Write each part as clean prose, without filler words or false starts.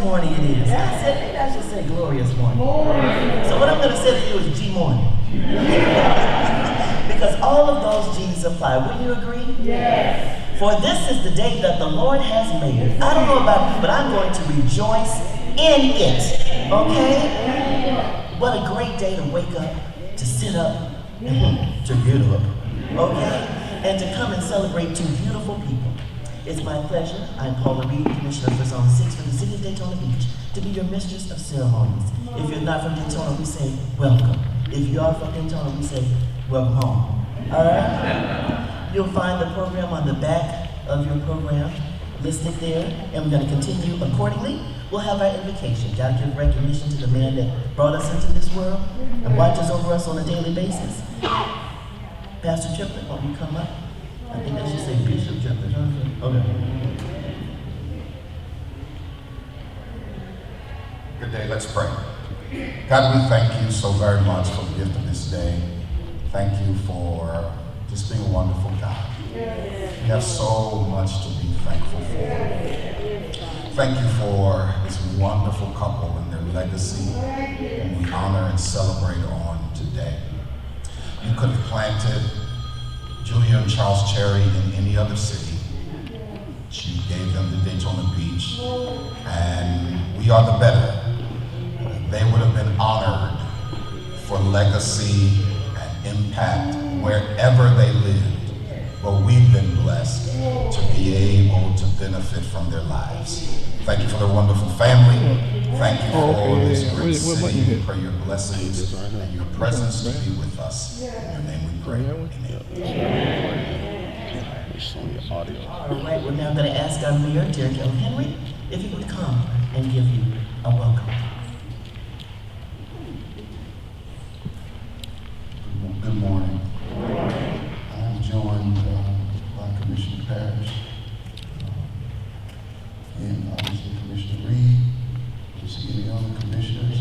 morning it is. I said, maybe I should say glorious morning. So what I'm going to say to you is G morning. Because all of those G's apply. Will you agree? Yes. For this is the day that the Lord has made. I don't know about you, but I'm going to rejoice in it. Okay? What a great day to wake up, to sit up, to get up. Okay? And to come and celebrate two beautiful people. It's my pleasure. I'm Paula Reed, Commissioner for Zone 6 for the City of Daytona Beach, to be your mistress of ceremonies. If you're not from Daytona, we say welcome. If you are from Daytona, we say welcome home. All right? You'll find the program on the back of your program listed there, and we're going to continue accordingly. We'll have our invocation. Gotta give recognition to the man that brought us into this world and watches over us on a daily basis. Pastor Triplett, won't you come up? I think I should say Bishop Triplett, huh? Okay. Good day, let's pray. God, we thank you so very much for the gift of this day. Thank you for just being a wonderful God. We have so much to be thankful for. Thank you for this wonderful couple and their legacy, and we honor and celebrate on today. You could have planted Julia and Charles Cherry in any other city. You gave them to Daytona Beach, and we are the better. They would have been honored for legacy and impact wherever they lived. But we've been blessed to be able to benefit from their lives. Thank you for their wonderful family. Thank you for this great city. We pray your blessings and your presence to be with us. In your name we pray. Amen. All right, we're now going to ask our mayor, Derek L. Henry, if he would come and give you a welcome. Good morning. I'm joined by Commissioner Parrish and obviously Commissioner Reed. To see any other commissioners,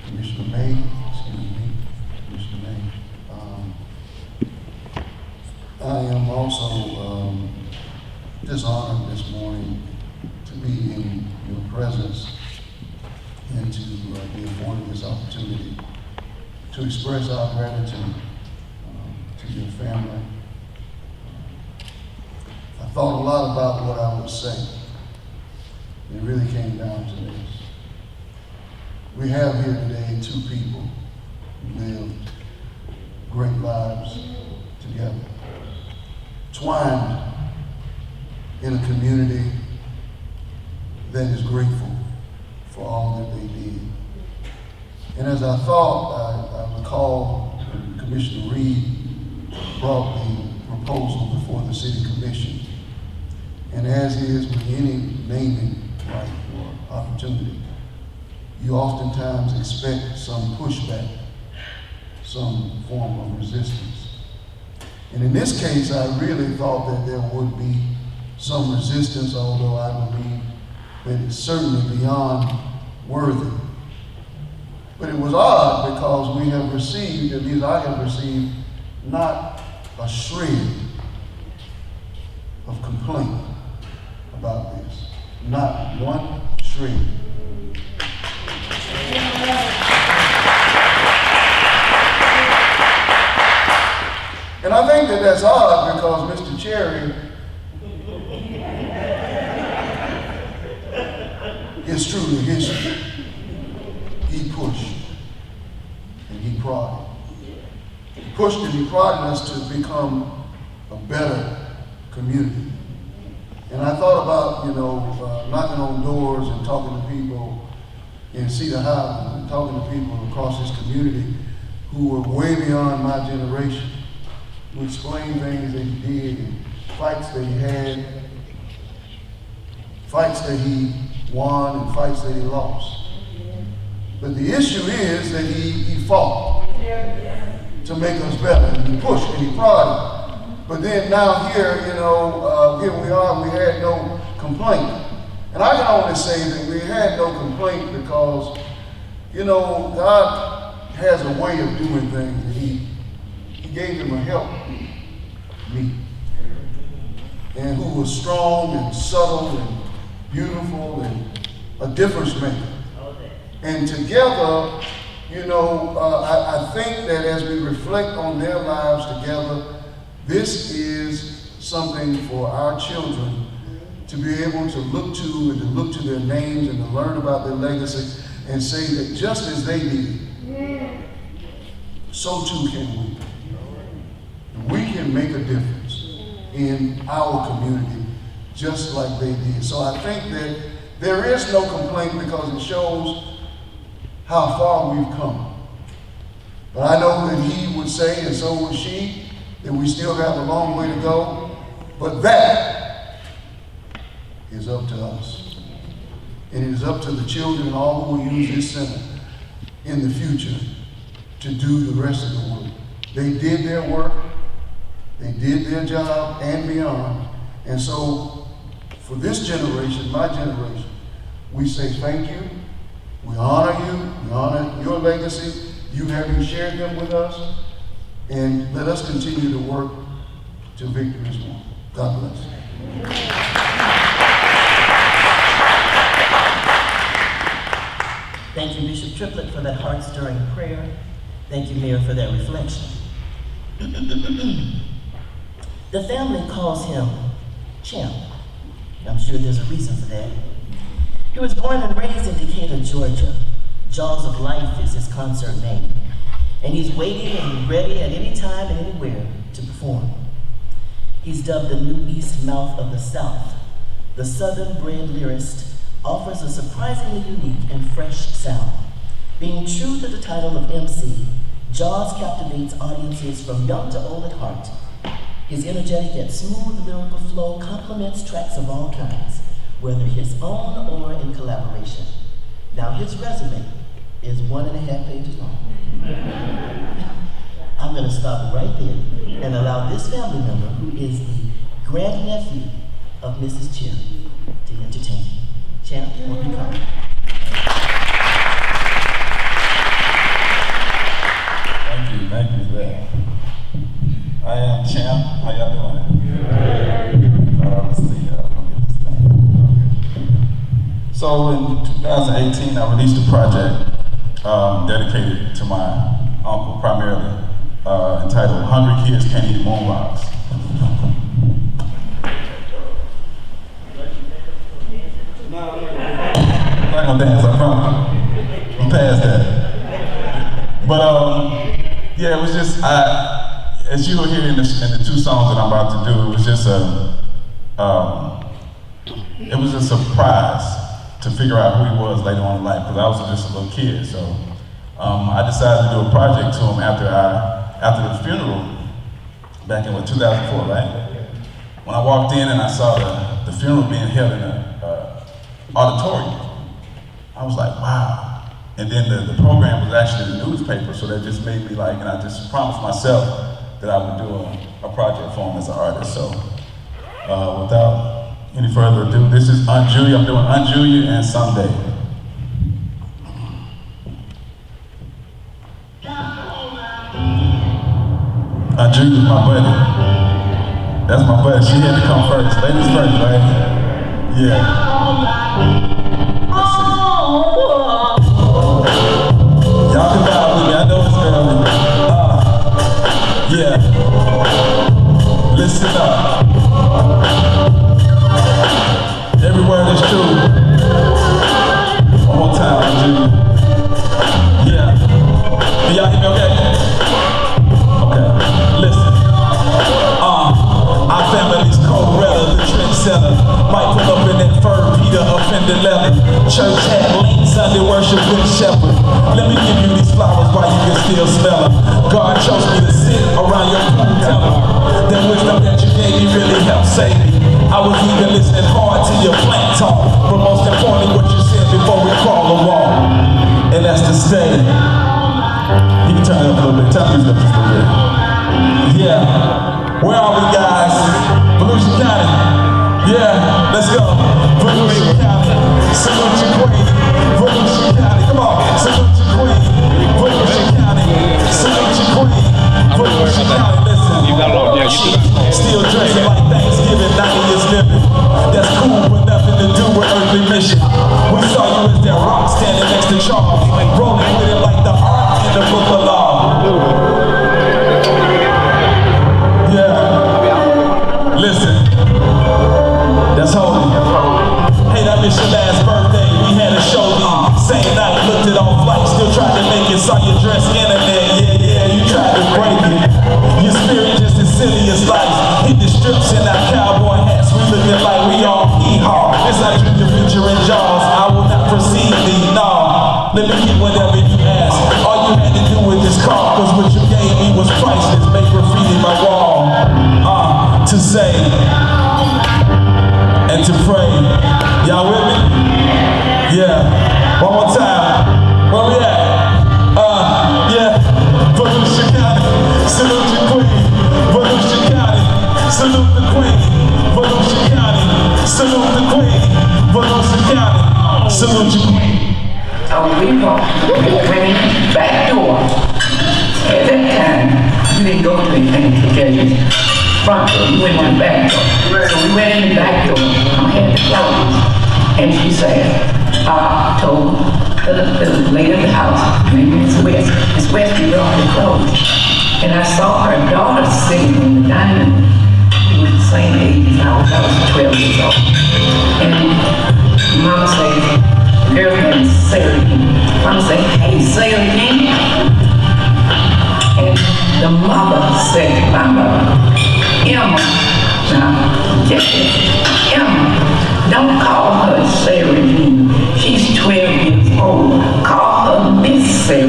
Commissioner May, Commissioner May. I am also just honored this morning to be in your presence and to be afforded this opportunity to express our gratitude to your family. I thought a lot about what I would say. It really came down to this. We have here today two people who lived great lives together, twined in a community that is grateful for all that they did. And as I thought, I recall Commissioner Reed brought the proposal before the City Commission. And as is with any naming right or opportunity, you oftentimes expect some pushback, some form of resistance. And in this case, I really thought that there would be some resistance, although I believe that it's certainly beyond worthy. But it was odd because we have received, at least I have received, not a shred of complaint about this. Not one shred. And I think that that's odd because Mr. Cherry is truly history. He pushed and he prodded. He pushed and he prodded us to become a better community. And I thought about, knocking on doors and talking to people in Cedar Highlands and talking to people across this community who were way beyond my generation, who explained things that he did, and fights that he had, fights that he won and fights that he lost. But the issue is that he fought to make us better, and he pushed and he prodded. But then now here, here we are, we had no complaint. And I can only say that we had no complaint because, God has a way of doing things, and he gave him a help, me, and who was strong and subtle and beautiful and a difference maker. And together, you know, I think that as we reflect on their lives together, this is something for our children to be able to look to and to look to their names and to learn about their legacy and say that just as they did, so too can we. We can make a difference in our community just like they did. So I think that there is no complaint because it shows how far we've come. But I know that he would say, and so would she, that we still have a long way to go. But that is up to us. And it is up to the children and all who will use this center in the future to do the rest of the work. They did their work, they did their job and beyond. And so for this generation, my generation, we say thank you. We honor you, we honor your legacy, you having shared them with us, and let us continue to work till victory is won. God bless. Thank you, Bishop Triplett, for that heart-stirring prayer. Thank you, Mayor, for that reflection. The family calls him Champ. I'm sure there's a reason for that. He was born and raised in Decatur, Georgia. Jaws of Life is his concert name. And he's waiting and ready at any time and anywhere to perform. He's dubbed the New East Mouth of the South. The Southern-bred lyricist offers a surprisingly unique and fresh sound. Being true to the title of MC, Jaws captivates audiences from young to old at heart. His energetic yet smooth lyrical flow complements tracks of all kinds, whether his own or in collaboration. Now his resume is 1.5 pages long. I'm gonna stop right there and allow this family member, who is the grandnephew of Mrs. Cherry, to entertain. Champ, won't you come? Thank you for that. I am Champ. How y'all doing? Let's see. I'm gonna get this thing. Okay. So in 2018, I released a project dedicated to my uncle, primarily, entitled "Hungry Kids Can't Eat Moon Rocks." I'm not gonna dance, I promise. I'm past that. But yeah, it was just, as you will hear in the 2 songs that I'm about to do, it was just it was a surprise to figure out who he was later on in life, because I was just a little kid. So I decided to do a project to him after the funeral back in 2004, right? When I walked in and I saw the funeral being held in an auditorium, I was like, wow. And then the program was actually in the newspaper, so that just made me like, and I just promised myself that I would do a project for him as an artist. So without any further ado, this is Unjulia. I'm doing Unjulia and Someday. Unjulia's my buddy. That's my buddy. She had to come first. Ladies first, right? Yeah. Let's see. Y'all can vibe with me, I know it's early. Yeah. Listen up. Every word is true. One more time, Julie. Yeah. Do y'all hear me okay? Okay. Listen. Our family's co-relic, the trendsetter. Might pull up in that fur, Peter offended leather. Church hat, late Sunday worship with shepherd. Let me give you these flowers while you can still smell them. God chose me to sit around your pool tunnel. That wisdom that you gave me really helped save me. I was even listening hard to your plant talk, but most importantly what you said before we crawl the wall. And that's to stay. You can turn it up a little bit, turn these up just a little bit. Yeah. Where are we, guys? Volusia County. Yeah, let's go. Volusia County. Salute your queen. Volusia County. Come on. Salute your queen. Volusia County. Salute your queen. Volusia County. Listen. Still dressing like Thanksgiving, 90 years living. That's cool, but nothing to do with earth really miss you. We saw you as that rock standing next to Charles, rolling with it like the ark in the book of law. Yeah. Listen, that's holy. Hey, that was your last birthday. We had a show the same night. Looked at all flights, still tried to make it. Saw your dress internet. Yeah, you tried to break it. Your spirit just as silly as life. Hit the strips in our cowboy hats. We looking like we all hee-haw. It's like your future in Jaws. I will not proceed thee, nah. Let me get whatever you ask. All you had to do with this call, cause what you gave me was priceless. Make graffiti my wall. To say and to pray. Y'all with me? Yeah. One more time. Where we at? Yeah. Volusia County. Salute your queen. Volusia County. Salute the queen. Volusia County. Salute the queen. Volusia County. Salute your queen. We went in back door. At that time, you didn't go to the front door, you went in the back door. So we went in the back door. I had the clothes. And she said, told the lady of the house, Miss West, Miss West, you brought the clothes. And I saw her daughter sitting in the dining room. We were the same age as I was 12 years old. And Mama said, the girl's name is Sarah. Mama said, hey, Sarah. And the mother said, my mother, Emma, now, check this, Emma, don't call her Sarah Jean. She's 12 years old. Call her Miss Sarah.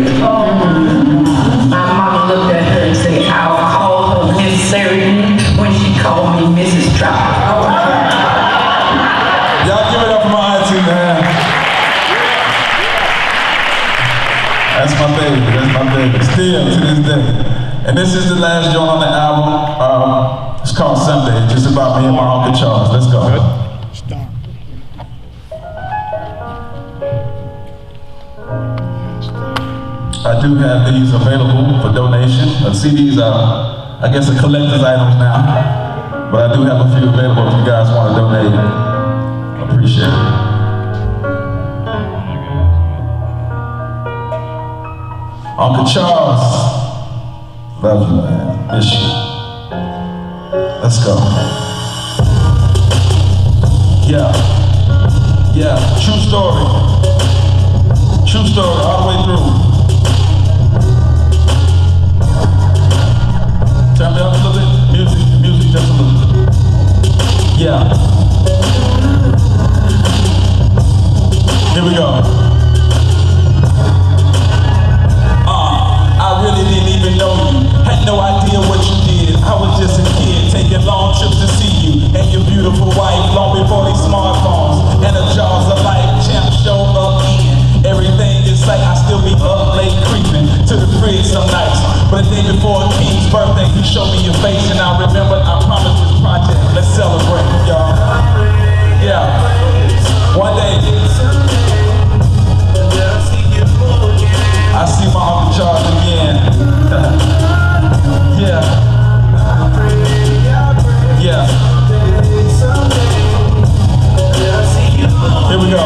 My mama looked at her and said, I'll call her Miss Sarah Jean when she called me Mrs. Trout. Y'all give it up for my auntie, man. That's my baby, that's my baby. Still to this day. And this is the last joint on the album. It's called Sunday. It's just about me and my Uncle Charles. Let's go. I do have these available for donation. CDs are, I guess, a collector's items now. But I do have a few available if you guys want to donate. I appreciate it. Uncle Charles. Love you, man. Miss you. Let's go. Yeah. True story. True story all the way through. Turn me up a little bit. Music just a little bit. Yeah. Here we go. I really didn't even know you. Had no idea what you did. I was just a kid taking long trips to see you and your beautiful wife long before these smartphones and the jaws of life. Champ showed up in everything. It's like I still be up late creeping to the fridge some nights. But the day before King's birthday, you showed me your face and I remembered I promised this project. Let's celebrate, y'all. Yeah. One day. I see my Uncle Charles again. Yeah. Here we go.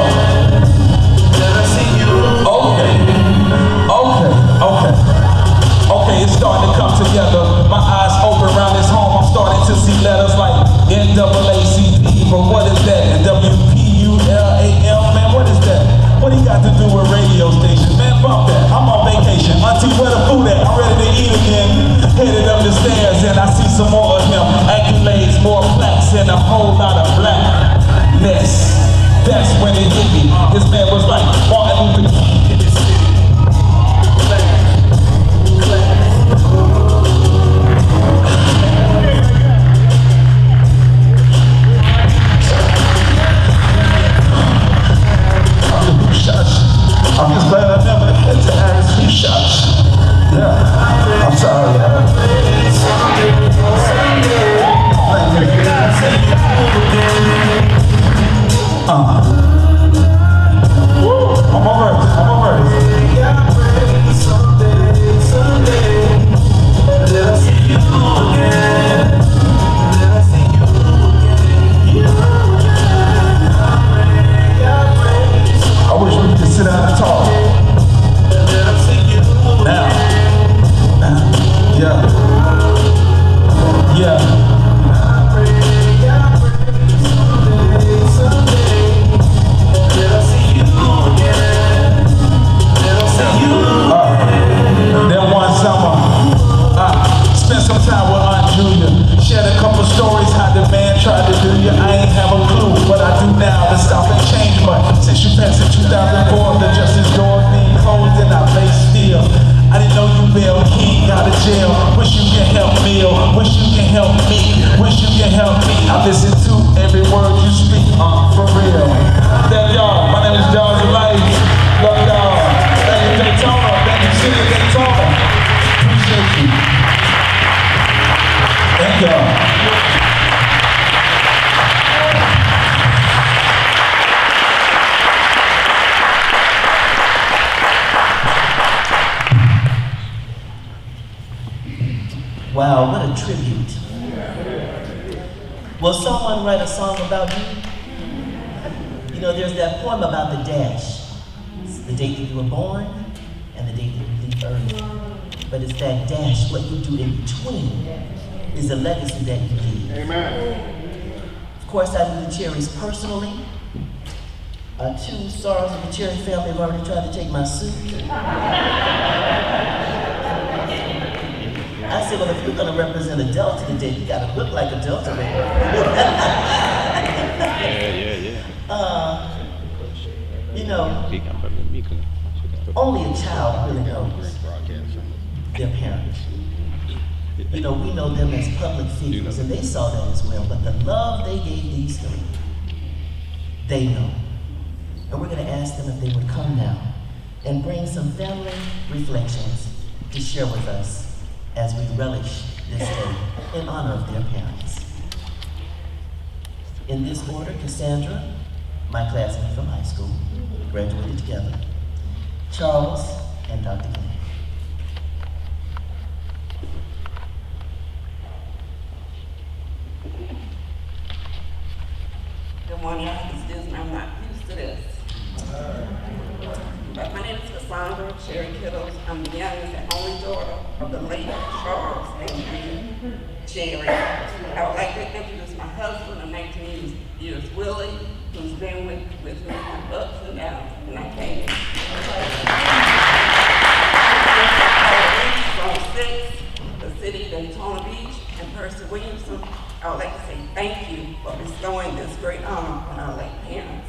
Okay, it's starting to come together. My eyes open around this home. I'm starting to see letters like NAACP, but what is that? And WPULAM, man, what is that? What he got to do with radio stations? Man, bump that. I'm on vacation. Auntie, where the food at? I'm ready to eat again. Headed up the stairs and I see some more of him. Accolades, more plaques, and a whole lot of blackness. That's when it hit me. This man was like Martin Luther King in this city. I'm just glad I never had to ask who shot you. Yeah, I'm sorry, I'm alright. help me. Wish you can help me. I listen to every word you speak, for real. That y'all, my name is George Light. Love y'all. Thank you, Daytona. Thank you, City of Daytona. Appreciate you. Thank y'all. Wow, what a tribute. Will someone write a song about you? You know, there's that poem about the dash. It's the date that you were born and the date that you leave Earth. But it's that dash, what you do in between, is the legacy that you leave. Amen. Of course, I knew the Cherries personally. 2 stars of the Cherry family have already tried to take my suit. I said, well, if you're going to represent a Delta today, you got to look like a Delta man. You know, only a child really knows their parents. You know, we know them as public figures, and they saw that as well. But the love they gave these 3, they know. And we're going to ask them if they would come now and bring some family reflections to share with us as we relish this day in honor of their parents. In this order, Cassandra, my classmate from high school, graduated together, Charles, and Dr. Glenn. Good morning, excuse me, I'm not used to this. But my name is Cassandra Cherry Kittles. I'm the youngest and only daughter of the late Charles and Cherry. I would like to introduce my husband of 19 years, Willie, who's been with me through ups and downs, and I came Zone 6, the city of Daytona Beach, and Percy Williamson. I would like to say thank you for bestowing this great honor on our late parents.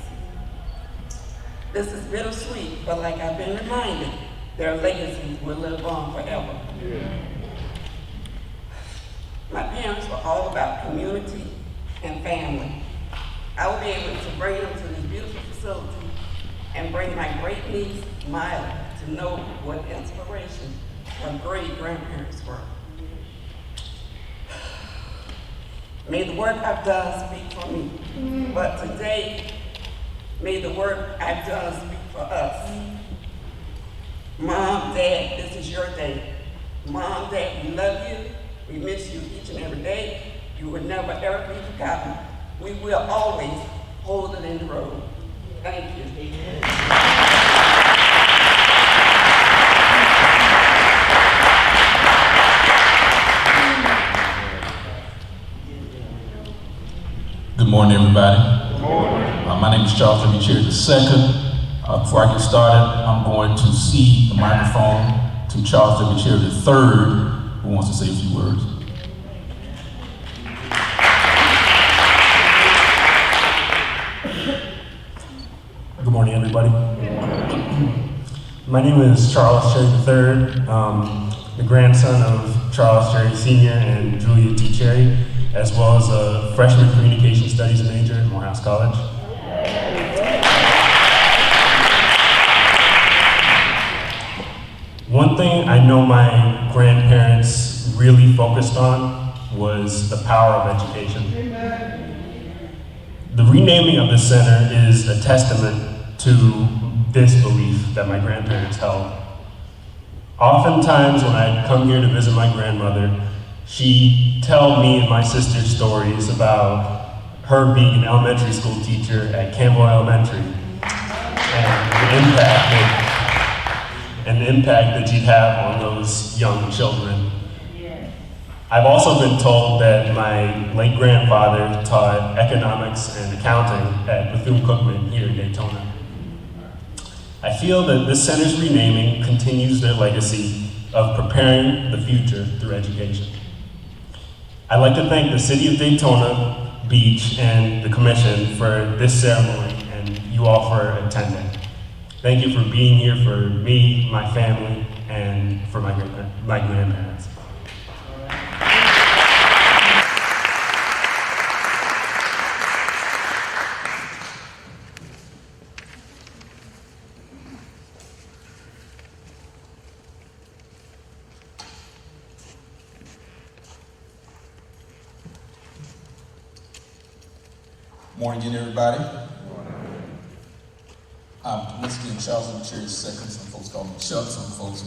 This is bittersweet, but like I've been reminded, their legacies will live on forever. Yeah. My parents were all about community and family. I will be able to bring them to this beautiful facility and bring my great niece, Miley, to know what inspiration her great grandparents were. May the work I've done speak for me, but today, may the work I've done speak for us. Mom, Dad, this is your day. Mom, Dad, we love you. We miss you each and every day. You will never, ever be forgotten. We will always hold it in the road. Thank you. Good morning, everybody. Good morning. My name is Charles W. Cherry II. Before I get started, I'm going to cede the microphone to Charles W. Cherry III, who wants to say a few words. Good morning, everybody. My name is Charles Cherry III, the grandson of Charles Cherry Sr. and Julia T. Cherry, as well as a freshman communication studies major at Morehouse College. One thing I know my grandparents really focused on was the power of education. The renaming of the center is a testament to this belief that my grandparents held. Oftentimes when I'd come here to visit my grandmother, she'd tell me and my sister stories about her being an elementary school teacher at Campbell Elementary and the impact that she'd have on those young children. I've also been told that my late grandfather taught economics and accounting at Bethune-Cookman here in Daytona. I feel that this center's renaming continues their legacy of preparing the future through education. I'd like to thank the City of Daytona Beach and the Commission for this ceremony and you all for attending. Thank you for being here for me, my family, and for my grandparents. Morning again, everybody. I'm once again Charles of the Cherry II. Some folks call me Chuck, some folks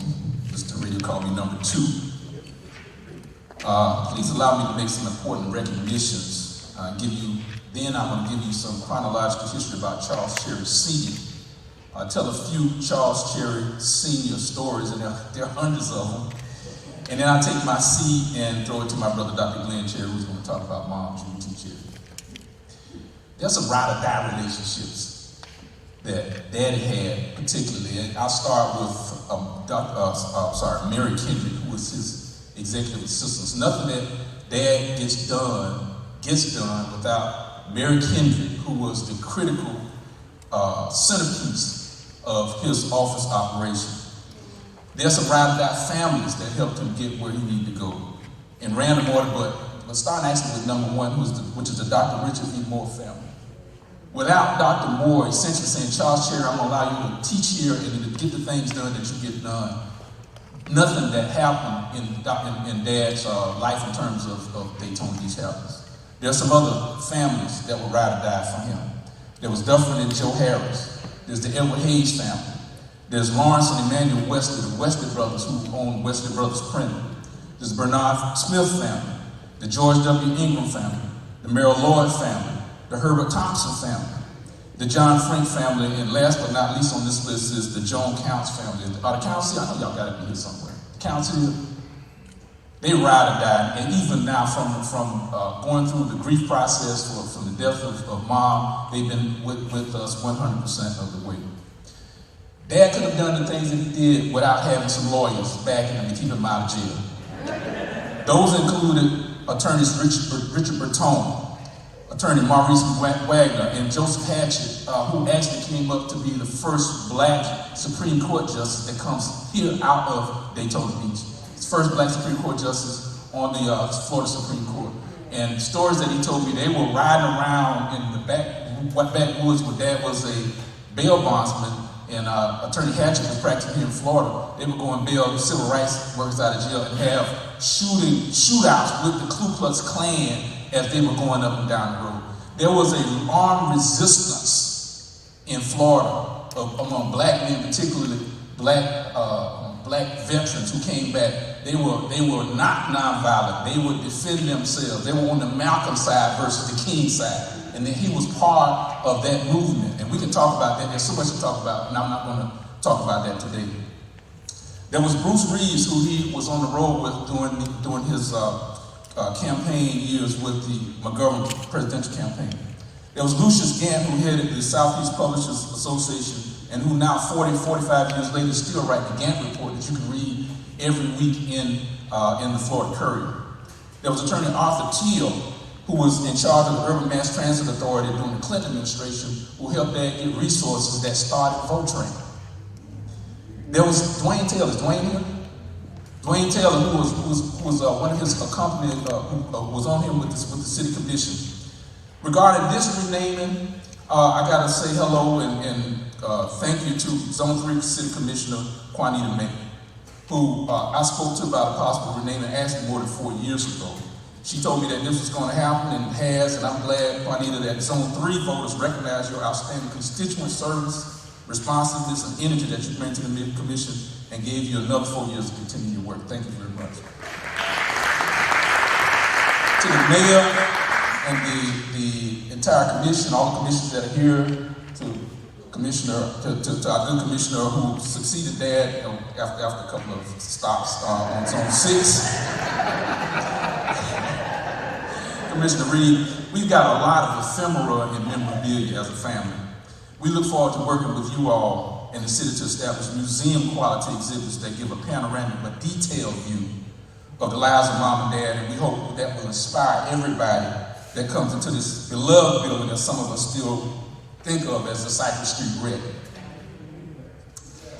Mr. Radio call me number 2. Please allow me to make some important recognitions. I'm going to give you some chronological history about Charles Cherry Sr. I'll tell a few Charles Cherry Sr. stories, and there are hundreds of them. And then I'll take my seat and throw it to my brother, Dr. Glenn Cherry, who's going to talk about Mom, Judy Cherry. There's some ride or die relationships that Daddy had, particularly. And I'll start with Mary Kendrick, who was his executive assistant. Nothing that Dad gets done without Mary Kendrick, who was the critical centerpiece of his office operation. There's some ride or die families that helped him get where he needed to go. In random order, but starting actually with number 1, which is the Dr. Richard E. Moore family. Without Dr. Moore essentially saying, Charles Cherry, I'm going to allow you to teach here and to get the things done that you get done, nothing that happened in Dad's life in terms of Daytona Beach happens. There's some other families that were ride or die for him. There was Dufferin and Joe Harris. There's the Edward Hayes family. There's Lawrence and Emmanuel Wesley, the Wesley brothers who owned Wesley Brothers Printing. There's the Bernard Smith family, the George W. Ingram family, the Merrill Lloyd family, the Herbert Thompson family, the John Frank family, and last but not least on this list is the Joan Counts family. Are the Counts here? I know y'all got to be here somewhere. The Counts here? They ride or die, and even now from going through the grief process from the death of Mom, they've been with us 100% of the way. Dad could have done the things that he did without having some lawyers backing him to keep him out of jail. Those included attorneys Richard Bertone, attorney Maurice Wagner, and Joseph Hatchett, who actually came up to be the first black Supreme Court justice that comes here out of Daytona Beach. His first black Supreme Court justice on the Florida Supreme Court. And stories that he told me, they were riding around in the backwoods where Dad was a bail bondsman, and Attorney Hatchett was practicing here in Florida. They would go and bail civil rights workers out of jail and have shootouts with the Ku Klux Klan as they were going up and down the road. There was an armed resistance in Florida among black men, particularly black veterans who came back. They were not nonviolent. They would defend themselves. They were on the Malcolm side versus the King side. And then he was part of that movement. And we can talk about that. There's so much to talk about, and I'm not going to talk about that today. There was Bruce Reeves, who he was on the road with during his campaign years with the McGovern presidential campaign. There was Lucius Gant, who headed the Southeast Publishers Association, and who now 45 years later still write the Gant Report that you can read every week in the Florida Courier. There was attorney Arthur Teal, who was in charge of the Urban Mass Transit Authority during the Clinton administration, who helped Dad get resources that started Votrain. There was Dwayne Taylor. Is Dwayne here? Dwayne Taylor, who was one of his accompanied, who was on him with the city commission. Regarding this renaming, I gotta say hello and thank you to Zone 3 City Commissioner Juanita May, who I spoke to about a possible renaming actually more than 4 years ago. She told me that this was going to happen, and it has, and I'm glad, Juanita, that Zone 3 voters recognize your outstanding constituent service, responsiveness, and energy that you bring to the commission, and gave you another 4 years to continue your work. Thank you very much. To the mayor and the entire commission, all the commissioners that are here, to our good commissioner who succeeded Dad after a couple of stops on Zone 6. Commissioner Reed, we've got a lot of ephemera and memorabilia as a family. We look forward to working with you all and the city to establish museum quality exhibits that give a panoramic but detailed view of the lives of Mom and Dad, and we hope that will inspire everybody that comes into this beloved building that some of us still think of as the Cypress Street Red.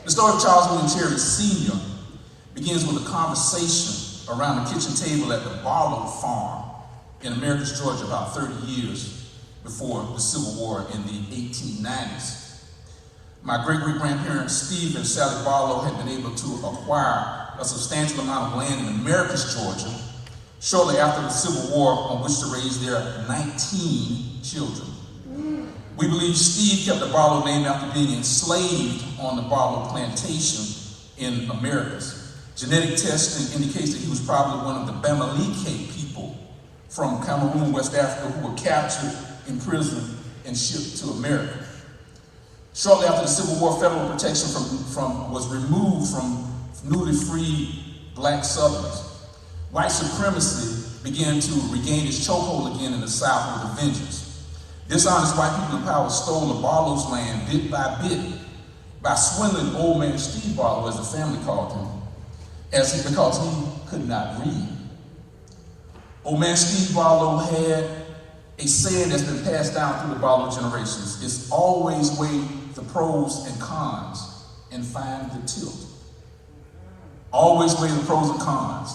The story of Charles William Cherry Sr. begins with a conversation around the kitchen table at the Barlow Farm in Americus, Georgia, about 30 years before the Civil War in the 1890s. My great-great-grandparents, Steve and Sally Barlow, had been able to acquire a substantial amount of land in Americus, Georgia, shortly after the Civil War, on which to raise their 19 children. We believe Steve kept the Barlow name after being enslaved on the Barlow plantation in Americas. Genetic testing indicates that he was probably one of the Bamileke people from Cameroon, West Africa, who were captured, imprisoned, and shipped to America. Shortly after the Civil War, federal protection was removed from newly freed black Southerners. White supremacy began to regain its chokehold again in the South with a vengeance. Dishonest white people in power stole the Barlow's land bit by bit by swindling old man Steve Barlow, as the family called him, because he could not read. Old man Steve Barlow had a saying that's been passed down through the Barlow generations. It's always weigh the pros and cons and find the tilt. Always weigh the pros and cons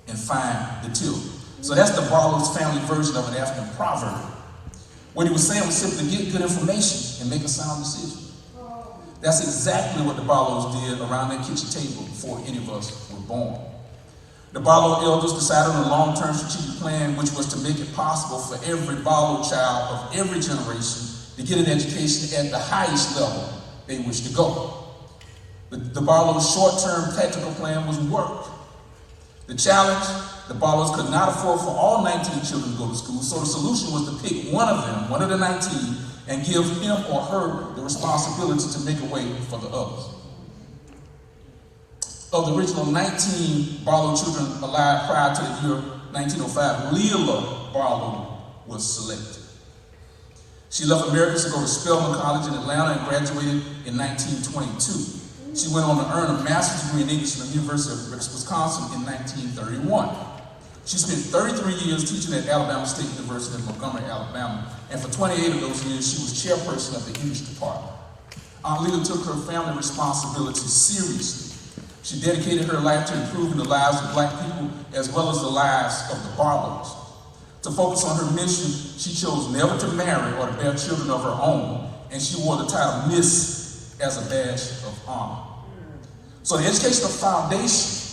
and find the tilt. So that's the Barlow's family version of an African proverb. What he was saying was simply get good information and make a sound decision. That's exactly what the Barlows did around their kitchen table before any of us were born. The Barlow elders decided on a long-term strategic plan, which was to make it possible for every Barlow child of every generation to get an education at the highest level they wish to go. The Barlow's short-term tactical plan was work. The challenge, the Barlows could not afford for all 19 children to go to school, so the solution was to pick one of them, one of the 19, and give him or her the responsibility to make a way for the others. Of the original 19 Barlow children alive prior to the year 1905, Leila Barlow was selected. She left America to go to Spelman College in Atlanta and graduated in 1922. She went on to earn a master's degree in English from the University of Wisconsin in 1931. She spent 33 years teaching at Alabama State University in Montgomery, Alabama, and for 28 of those years, she was chairperson of the English department. Aunt Leila took her family responsibilities seriously. She dedicated her life to improving the lives of black people as well as the lives of the Barlows. To focus on her mission, she chose never to marry or to bear children of her own, and she wore the title Miss as a badge of honor. So the educational foundation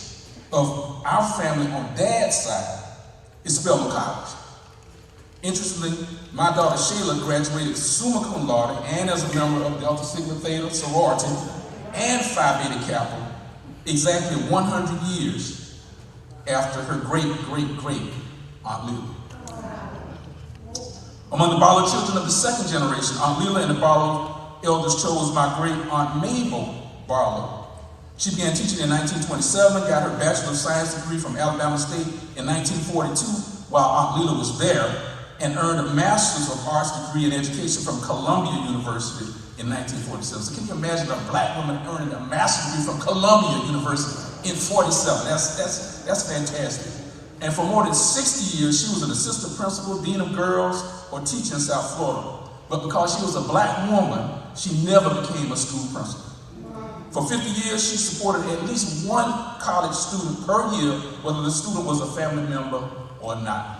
of our family on Dad's side is Spelman College. Interestingly, my daughter Shayla graduated summa cum laude and as a member of Delta Sigma Theta sorority and Phi Beta Kappa exactly 100 years after her great Aunt Leila. Among the Barlow children of the second generation, Aunt Leila and the Barlow elders chose my great Aunt Mabel Barlow. She began teaching in 1927, got her Bachelor of Science degree from Alabama State in 1942 while Aunt Leila was there, and earned a Master's of Arts degree in Education from Columbia University in 1947. So can you imagine a black woman earning a master's degree from Columbia University in 47? That's fantastic. And for more than 60 years, she was an assistant principal, dean of girls, or teacher in South Florida. But because she was a black woman, she never became a school principal. For 50 years, she supported at least one college student per year, whether the student was a family member or not.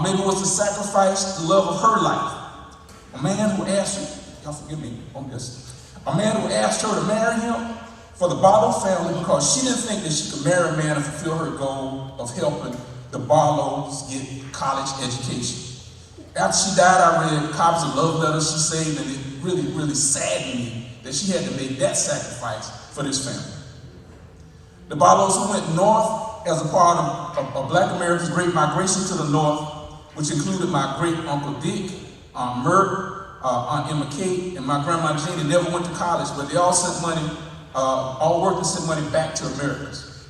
Maybe it was to sacrifice the love of her life. A man who asked her, y'all forgive me on this, a man who asked her to marry him for the Barlow family because she didn't think that she could marry a man and fulfill her goal of helping the Barlows get college education. After she died, I read copies of love letters she saved, and it really saddened me that she had to make that sacrifice for this family. The Barlows who went north as a part of Black America's Great Migration to the North, which included my great Uncle Dick, Aunt Mert, Aunt Emma Kate, and my Grandma Jeannie, never went to college, but they all sent money, all worked and sent money back to Americans.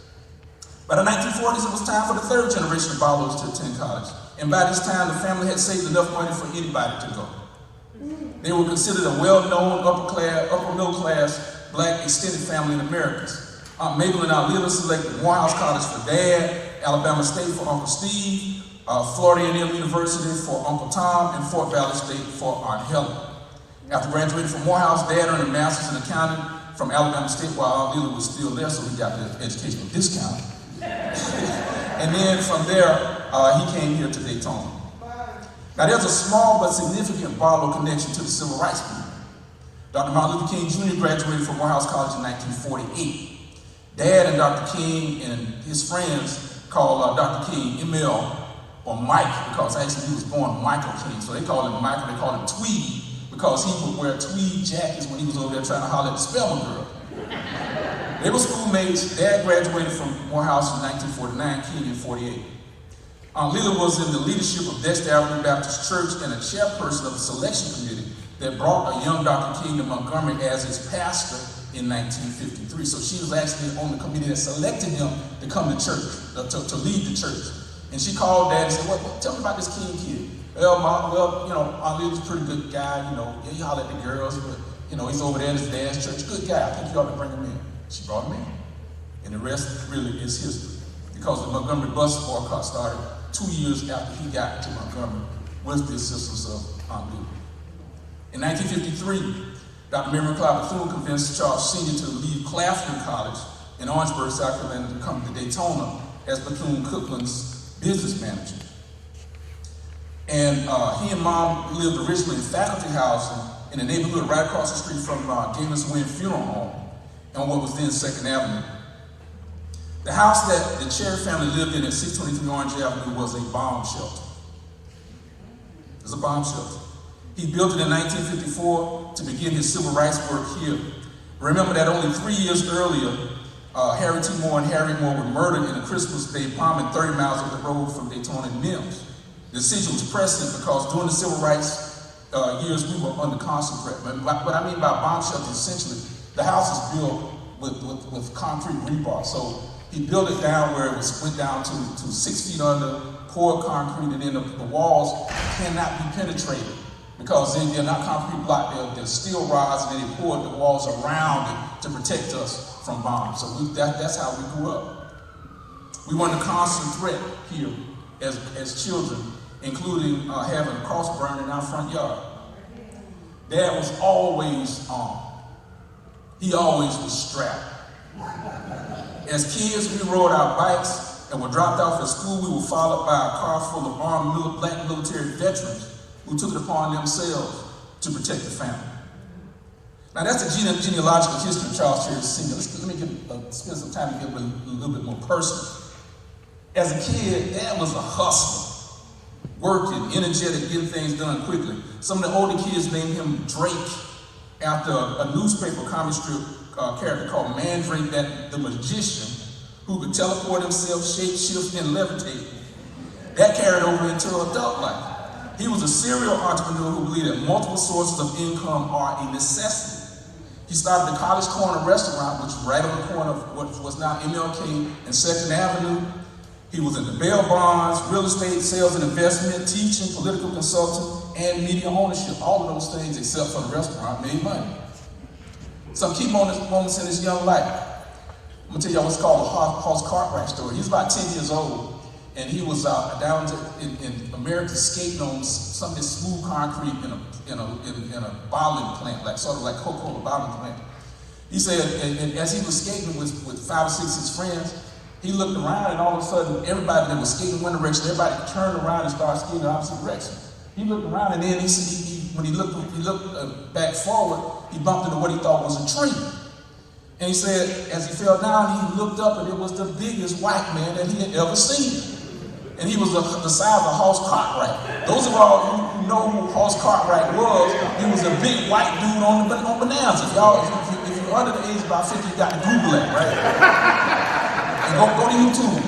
By the 1940s, it was time for the third generation of Barlows to attend college. And by this time, the family had saved enough money for anybody to go. They were considered a well-known, upper middle class, black extended family in Americas. Aunt Mabel and Aunt Leila selected Morehouse College for Dad, Alabama State for Uncle Steve, Florida A&M University for Uncle Tom, and Fort Valley State for Aunt Helen. After graduating from Morehouse, Dad earned a master's in accounting from Alabama State while Aunt Leila was still there, so he got the educational discount. And then from there, he came here to Daytona. Now there's a small but significant Barlow connection to the Civil Rights Movement. Dr. Martin Luther King Jr. graduated from Morehouse College in 1948. Dad and Dr. King and his friends called Dr. King ML or Mike, because actually he was born Michael King. So they call him Michael, they call him Tweed, because he would wear tweed jackets when he was over there trying to holler at the Spelman girl. They were schoolmates. Dad graduated from Morehouse in 1949, King in 48. Lila was in the leadership of Dexter Avenue Baptist Church and a chairperson of the selection committee that brought a young Dr. King to Montgomery as his pastor in 1953. So she was actually on the committee that selected him to come to church, to lead the church. And she called Dad and said, well, tell me about this King kid. Well, Mom, Aunt Lila's a pretty good guy, yeah, he holler at the girls, but, he's over there at his dad's church. Good guy, I think you ought to bring him in. She brought him in. And the rest really is history. Because the Montgomery bus boycott started 2 years after he got to Montgomery with the assistance of Aunt Lila. In 1953, Dr. Mary McLeod Bethune convinced Charles Sr. to leave Claflin College in Orangeburg, South Carolina, to come to Daytona as Bethune-Cookman's business manager. And he and Mom lived originally in faculty housing in a neighborhood right across the street from Gaines Wynn Funeral Home on what was then 2nd Avenue. The house that the Cherry family lived in at 623 Orange Avenue was a bomb shelter. It was a bomb shelter. He built it in 1954 to begin his civil rights work here. Remember that only 3 years earlier, Harry T. Moore and Harry Moore were murdered in a Christmas Day bombing 30 miles up the road from Daytona and Mills. The decision was pressing because during the civil rights years, we were under constant threat. What I mean by bomb shelter, essentially, the house is built with concrete rebar. So he built it down where it went down to 6 feet under, poured concrete, and then the walls cannot be penetrated because they're not concrete block, they're steel rods, and then they poured the walls around it to protect us from bombs. So that's how we grew up. We were under constant threat here as children, including having a cross burned in our front yard. Dad was always armed. He always was strapped. As kids, we rode our bikes and were dropped off at school. We were followed by a car full of armed black military veterans who took it upon themselves to protect the family. Now that's the genealogical history of Charles Cherry Sr. Let me spend some time to get a little bit more personal. As a kid, Dad was a hustler, working, energetic, getting things done quickly. Some of the older kids named him Drake after a newspaper comic strip character called Mandrake, the magician, who could teleport himself, shape shift, and levitate. That carried over into adult life. He was a serial entrepreneur who believed that multiple sources of income are a necessity. He started the College Corner restaurant, which was right on the corner of what was now MLK and 2nd Avenue. He was into bail bonds, real estate, sales and investment, teaching, political consulting, and media ownership. All of those things, except for the restaurant, made money. Some key moments in his young life. I'm gonna tell y'all what's called a Hoss Cartwright story. He was about 10 years old, and he was down in America skating on some of this smooth concrete in a bottling plant, sort of like Coca-Cola bottling plant. He said, and as he was skating with 5 or 6 of his friends, he looked around, and all of a sudden, everybody that was skating one direction, everybody turned around and started skating the opposite direction. He looked around, and then when he looked back forward, he bumped into what he thought was a tree. And he said, as he fell down, he looked up, and it was the biggest white man that he had ever seen. And he was the size of Hoss Cartwright. Those of y'all who know who Hoss Cartwright was, he was a big white dude on Bonanza. If you're under the age of about 50, you got to Google it, right? And go to YouTube,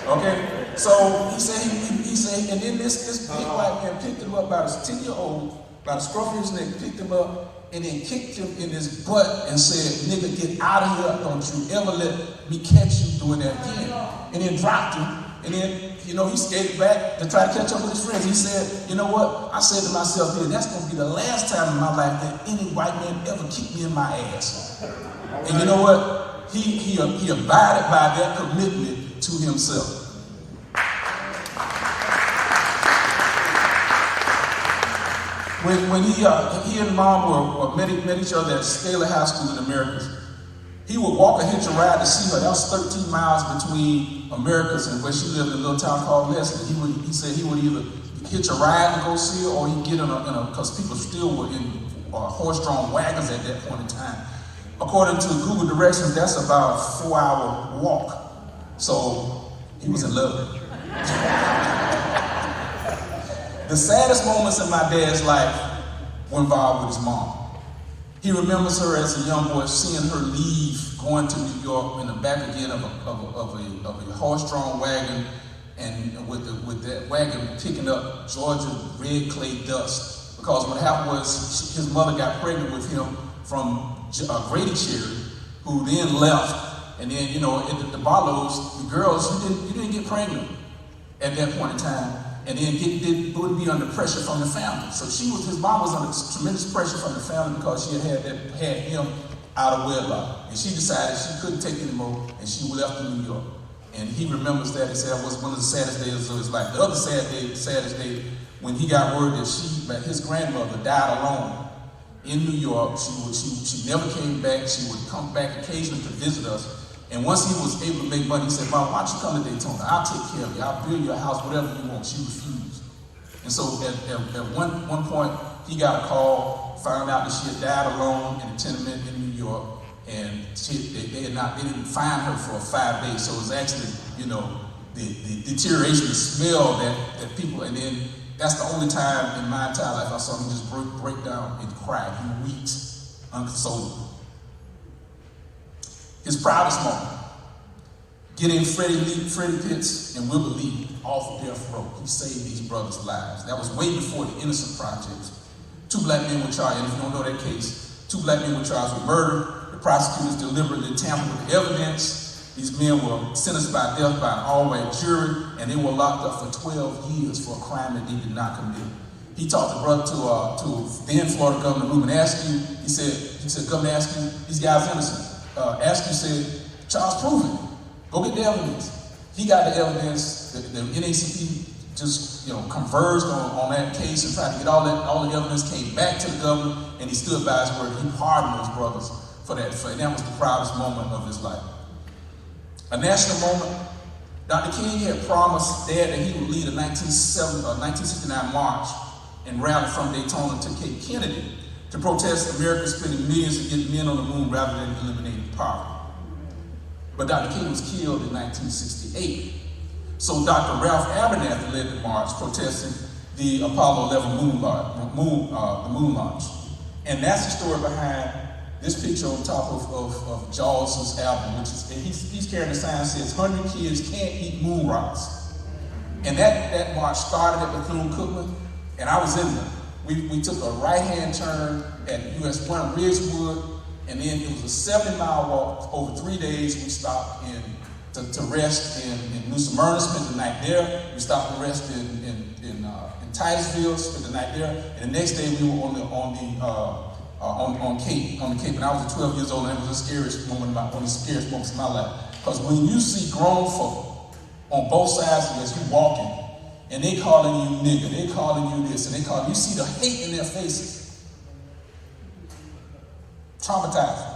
okay? So he said, and then this big white man picked him up about a 10-year-old, by the scruff of his neck, picked him up, and then kicked him in his butt and said, nigga, get out of here, don't you ever let me catch you doing that again. And then dropped him, and then, he skated back to try to catch up with his friends. He said, you know what? I said to myself, that's gonna be the last time in my life that any white man ever kicked me in my ass. And you know what? He abided by that commitment to himself. When he and Mom met each other at Scaler High School in Americus, he would walk or hitch a ride to see her. That was 13 miles between Americus and where she lived in a little town called Leslie. He said he would either hitch a ride to go see her, or he'd get because people still were in horse-drawn wagons at that point in time. According to Google directions, that's about a 4-hour walk. So he was in love. the saddest moments in my dad's life were involved with his mom. He remembers her as a young boy, seeing her leave, going to New York in the back again of a horse-drawn wagon, and with that wagon picking up Georgia red clay dust. Because what happened was his mother got pregnant with him from Grady Cherry, who then left. And then, at the Barlows, the girls, you didn't get pregnant at that point in time. And then would be under pressure from the family. So his mom was under tremendous pressure from the family because she had him out of wedlock. And she decided she couldn't take it anymore, and she left to New York. And he remembers that. He said it was one of the saddest days of his life. The other saddest day, when he got word that his grandmother died alone in New York. She never came back. She would come back occasionally to visit us. And once he was able to make money, he said, "Mom, why don't you come to Daytona? I'll take care of you. I'll build your house, whatever you want." She refused. And so at one point, he got a call, found out that she had died alone in a tenement in New York, and they didn't find her for 5 days. So it was actually, the deterioration, the smell that people, and then that's the only time in my entire life I saw him just break down and cry. He weeps unconsolably. His proudest moment, getting Freddie Pitts and Wilbur Lee off of death row. He saved these brothers' lives. That was way before the Innocent Project. 2 black men were charged, and if you don't know that case, 2 black men were charged with murder. The prosecutors deliberately tampered with the evidence. These men were sentenced by death by an all-white jury, and they were locked up for 12 years for a crime that they did not commit. He talked to then Florida Governor Ruben Askew. He said, "Governor Askew, these guys are innocent." Askew said, "Charles, prove it. Go get the evidence." He got the evidence. The NACP just converged on that case and tried to get all the evidence. Came back to the governor, and he stood by his word. He pardoned those brothers for that. And that was the proudest moment of his life. A national moment. Dr. King had promised Dad that he would lead a 1969 march and rally from Daytona to Cape Kennedy to protest America spending millions to get men on the moon rather than eliminating poverty. But Dr. King was killed in 1968. So Dr. Ralph Abernathy led the march protesting the Apollo 11 moon launch. And that's the story behind this picture on top of Jaws' album, which is, he's carrying a sign that says, "100 kids can't eat moon rocks." And that march started at Bethune-Cookman, and I was in there. We took a right-hand turn at US 1 Ridgewood, and then it was a 70-mile walk over 3 days. We stopped to rest in New Smyrna, spent the night there. We stopped to rest in Titusville, spent the night there. And the next day we were on the Cape, and I was 12 years old, and it was one of the scariest moments of my life. Because when you see grown folk on both sides of you as you walking, and they calling you nigger, they calling you this, and you see the hate in their faces. Traumatizing.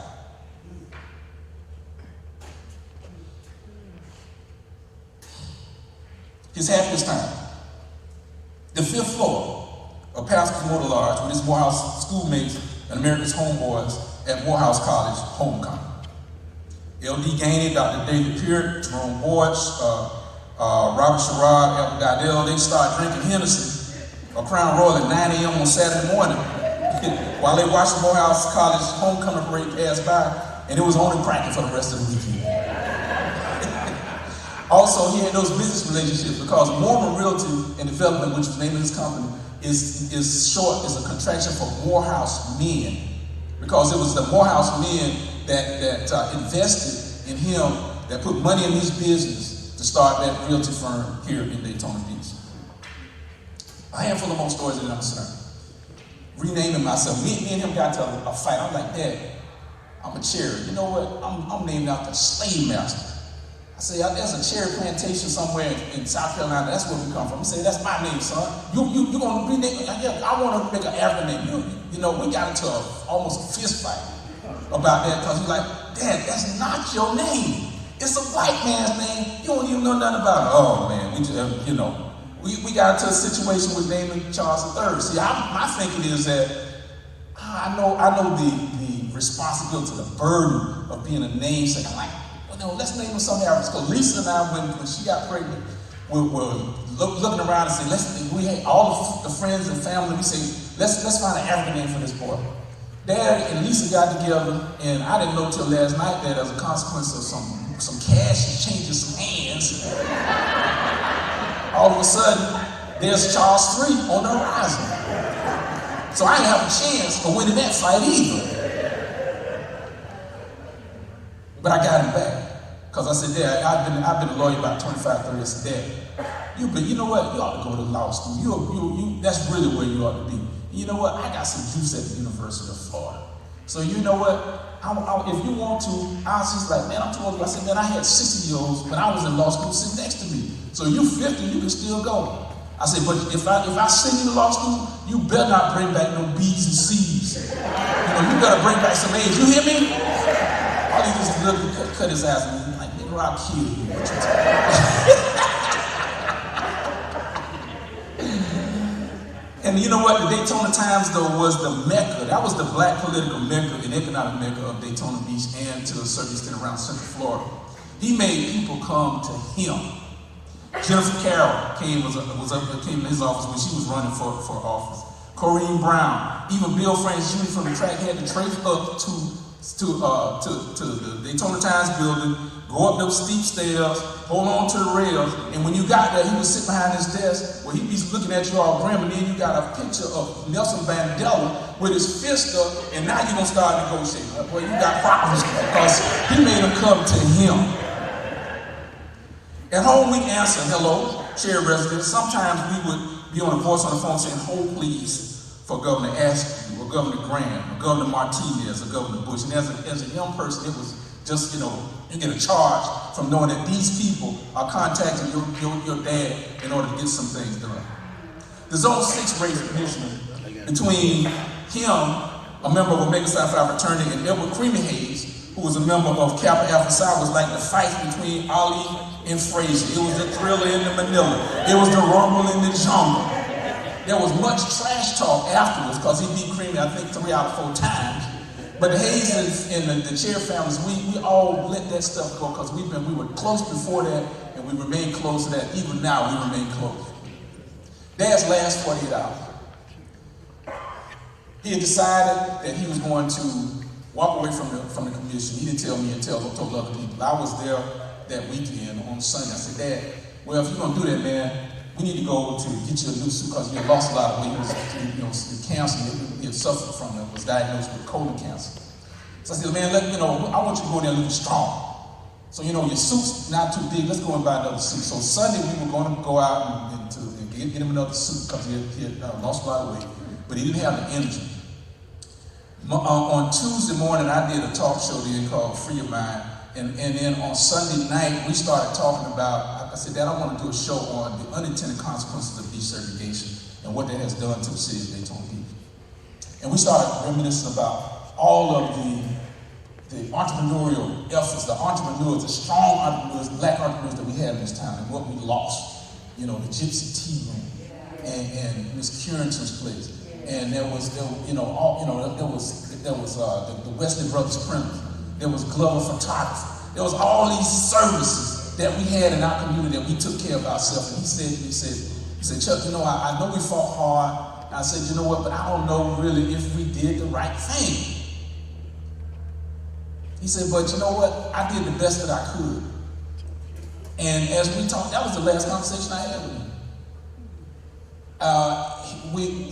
His happiest time. The 5th floor of Pastor's Motor Lodge with his Morehouse schoolmates and America's homeboys at Morehouse College homecoming. L.D. Gainey, Dr. David Peart, Jerome Boyd, Robert Sherrod, Albert Goddell, they start drinking Hennessy or Crown Royal at 9 a.m. on Saturday morning while they watched the Morehouse College homecoming parade pass by, and it was only cracking for the rest of the weekend. Also, he had those business relationships because Mormon Realty and Development, which was the name of his company, is a contraction for Morehouse Men, because it was the Morehouse men that invested in him, that put money in his business to start that realty firm here in Daytona Beach. A handful of more stories that I'm concerned. Renaming myself. Me and him got to a fight. I'm like, "Dad, I'm a cherry. You know what? I'm named after a slave master." I say, "There's a cherry plantation somewhere in South Carolina. That's where we come from." He said, "That's my name, son. You gonna rename it?" I want to make an African name. We got into almost a fist fight about that because he's like, "Dad, that's not your name. It's a white man's name. You don't even know nothing about it." Oh man, we got into a situation with naming Charles III. See, my thinking is that I know the responsibility, the burden of being a namesake. I'm like, let's name him something else. Because Lisa and I, when she got pregnant, looking around and say, we had all the friends and family, we say, let's find an African name for this boy. Dad and Lisa got together, and I didn't know till last night that as a consequence of some cash changing some hands, all of a sudden, there's Charles 3 on the horizon. So I didn't have a chance of winning that fight either. But I got him back. Because I said, Dad, I've been a lawyer about 25, 30 years. I said, Dad, you know what? You ought to go to law school. That's really where you ought to be. You know what? I got some juice at the University of Florida. So you know what? If you want to, I was just like, man, I'm too old. I said, man, I had 60-year-olds when I was in law school sitting next to me. So you're 50, you can still go. I said, but if I send you to law school, you better not bring back no B's and C's. You better bring back some A's. You hear me? All he just look and cut his ass and he's like, nigga, I'll kill you. What you talking? And you know what? The Daytona Times, though, was the mecca. That was the black political mecca and economic mecca of Daytona Beach and to a certain extent around Central Florida. He made people come to him. Jennifer Carroll came in his office when she was running for office. Corrine Brown, even Bill Franks Jr. from the track had to trace up to the Daytona Times building, go up those steep stairs, hold on to the rails, and when you got there, he was sitting behind his desk where he'd be looking at you all grim, and then you got a picture of Nelson Mandela with his fist up, and now you're gonna start negotiating. Well, you got problems because he made them come to him. At home, we answer, hello, chair residents. Sometimes we would be on a voice on the phone saying, hold please, for Governor Askew, or Governor Graham, or Governor Martinez, or Governor Bush. And as a young person, it was just, you get a charge from knowing that these people are contacting your dad in order to get some things done. The Zone 6 race commissioner between him, a member of Omega Psi Phi fraternity, and Edward Creamy Hayes, who was a member of Kappa Alpha Psi, was like the fight between Ali and Frazier. It was the Thriller in the Manila. It was the rumble in the jungle. There was much trash talk afterwards because he beat Creamy, I think, 3 out of 4 times. But the Hayes and the Chair families, we all let that stuff go because we were close before that and we remain close to that. Even now, we remain close. Dad's last 48 hours. He had decided that he was going to walk away from the commission. He didn't tell me, told other people. I was there that weekend on Sunday. I said, Dad, well, if you're going to do that, man, we need to go to get you a new suit because you had lost a lot of weight. The cancer he had suffered from it was diagnosed with colon cancer. So I said, man, I want you to go there looking strong. So, your suit's not too big. Let's go and buy another suit. So Sunday we were going to go out and get him another suit because he had lost a lot of weight, but he didn't have the energy. On Tuesday morning, I did a talk show then called Free Your Mind. And then on Sunday night, we started talking about, I said, Dad, I want to do a show on the unintended consequences of desegregation and what that has done to the city of Daytona Beach. And we started reminiscing about all of the entrepreneurial efforts, the entrepreneurs, the strong entrepreneurs, black entrepreneurs that we had in this town and what we lost. The Gypsy Tea Room and Miss Curington's place. And there was the Wesley Brothers Printers. There was Glover Photography. There was all these services that we had in our community that we took care of ourselves. And he said, Chuck, I know we fought hard. And I said, you know what, but I don't know really if we did the right thing. He said, but you know what, I did the best that I could. And as we talked, that was the last conversation I had with him.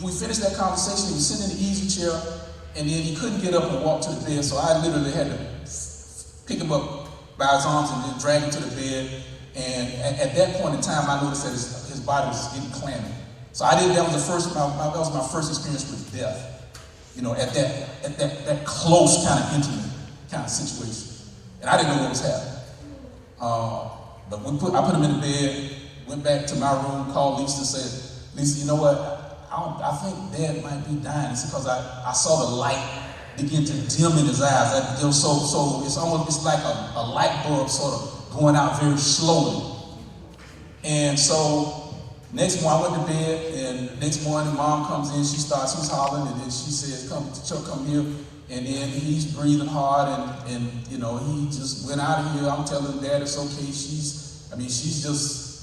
We finished that conversation. He was sitting in the easy chair, and then he couldn't get up and walk to the bed, so I literally had to pick him up by his arms and then drag him to the bed. And at that point in time, I noticed that his body was getting clammy. So that was my first experience with death. At that close kind of intimate kind of situation. And I didn't know what was happening. But I put him in the bed, went back to my room, called Lisa and said, Lisa, you know what? I think Dad might be dying. It's because I saw the light begin to dim in his eyes. So it's like a light bulb sort of going out very slowly. And so next morning I went to bed, and next morning Mom comes in, she's hollering, and then she says, Chuck, come here. And then he's breathing hard, and he just went out of here. I'm telling Dad it's okay. She's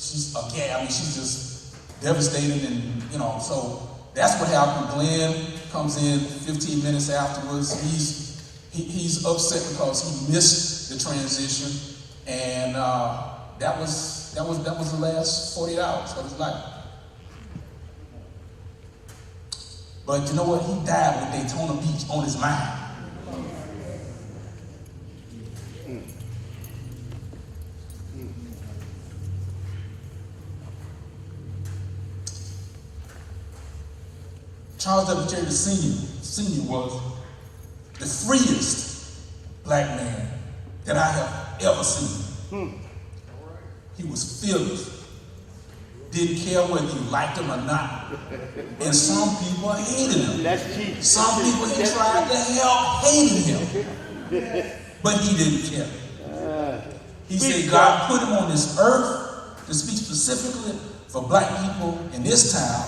she's again, I mean, she's just devastated, and you know, so that's what happened. Glenn comes in 15 minutes afterwards. He's upset because he missed the transition, and that was the last 48 hours of his life. But you know what? He died with Daytona Beach on his mind. Charles W. Cherry Sr. was the freest black man that I have ever seen. He was fearless. Didn't care whether you liked him or not. And some people hated him. Some people he tried to help hated him. But he didn't care. He said God put him on this earth to speak specifically for black people in this town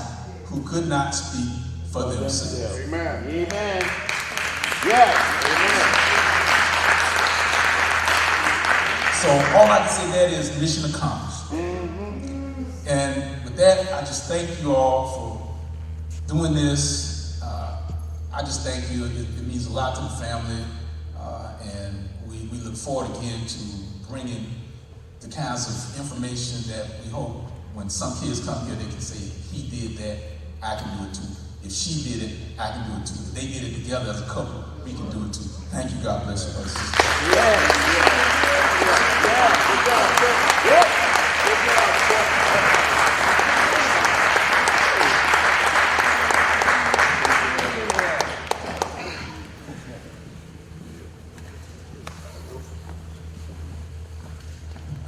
who could not speak for themselves. Amen. Amen. Yes. Amen. So all I can say that is mission accomplished. And with that, I just thank you all for doing this. I just thank you. It means a lot to the family. And we look forward again to bringing the kinds of information that we hope when some kids come here, they can say, he did that, I can do it too. If she did it, I can do it too. If they did it together as a couple, we can do it too. Thank you. God bless you.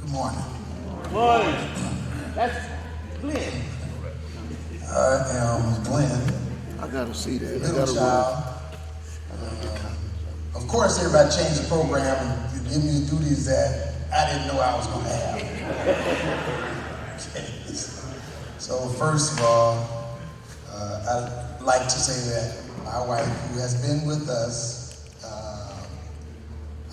Good morning. Morning. That's Glenn. I am Glenn. I gotta see that. I Middle gotta child. Of course, everybody changed the program and give me the duties that I didn't know I was going to have. Okay. So first of all, I'd like to say that my wife, who has been with us,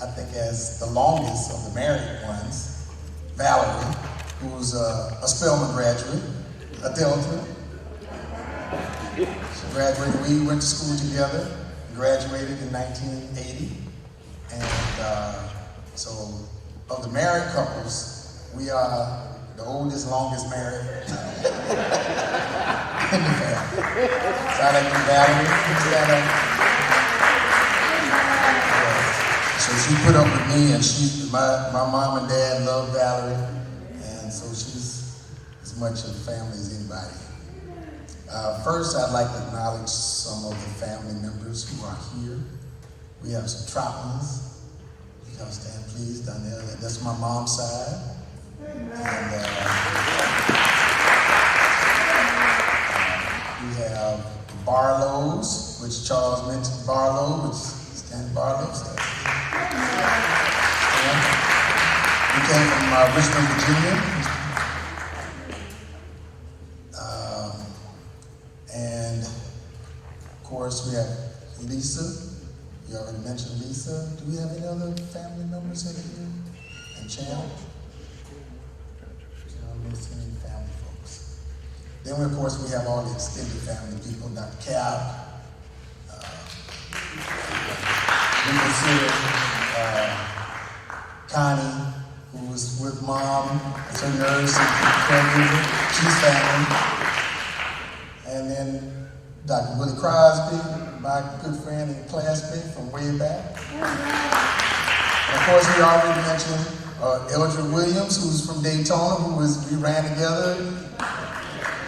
I think as the longest of the married ones, Valerie, who's a Spelman graduate, a Delta. She graduated, we went to school together, graduated in 1980. And so of the married couples, we are the oldest, longest married in the family. So I'd like to Valerie. So she put up with me, and my mom and dad love Valerie, and so she's as much a family as anybody. First, I'd like to acknowledge some of the family members who are here. We have some Troutmans. You can stand, please, down there. That's my mom's side. And we have Barlows, which Charles mentioned Barlow, which is Stanley Barlow's. We came from Richmond, Virginia. And of course, we have Lisa. You already mentioned Lisa. Do we have any other family members in here? And Chan? I don't miss any family folks. Then, of course, we have all the extended family people, Dr. Cap. We consider Connie, who was with Mom as her nurse and caregiver. She's family. And then Dr. Willie Crosby, my good friend and classmate from way back. And of course, we already mentioned Eldred Williams, who's from Daytona, we ran together.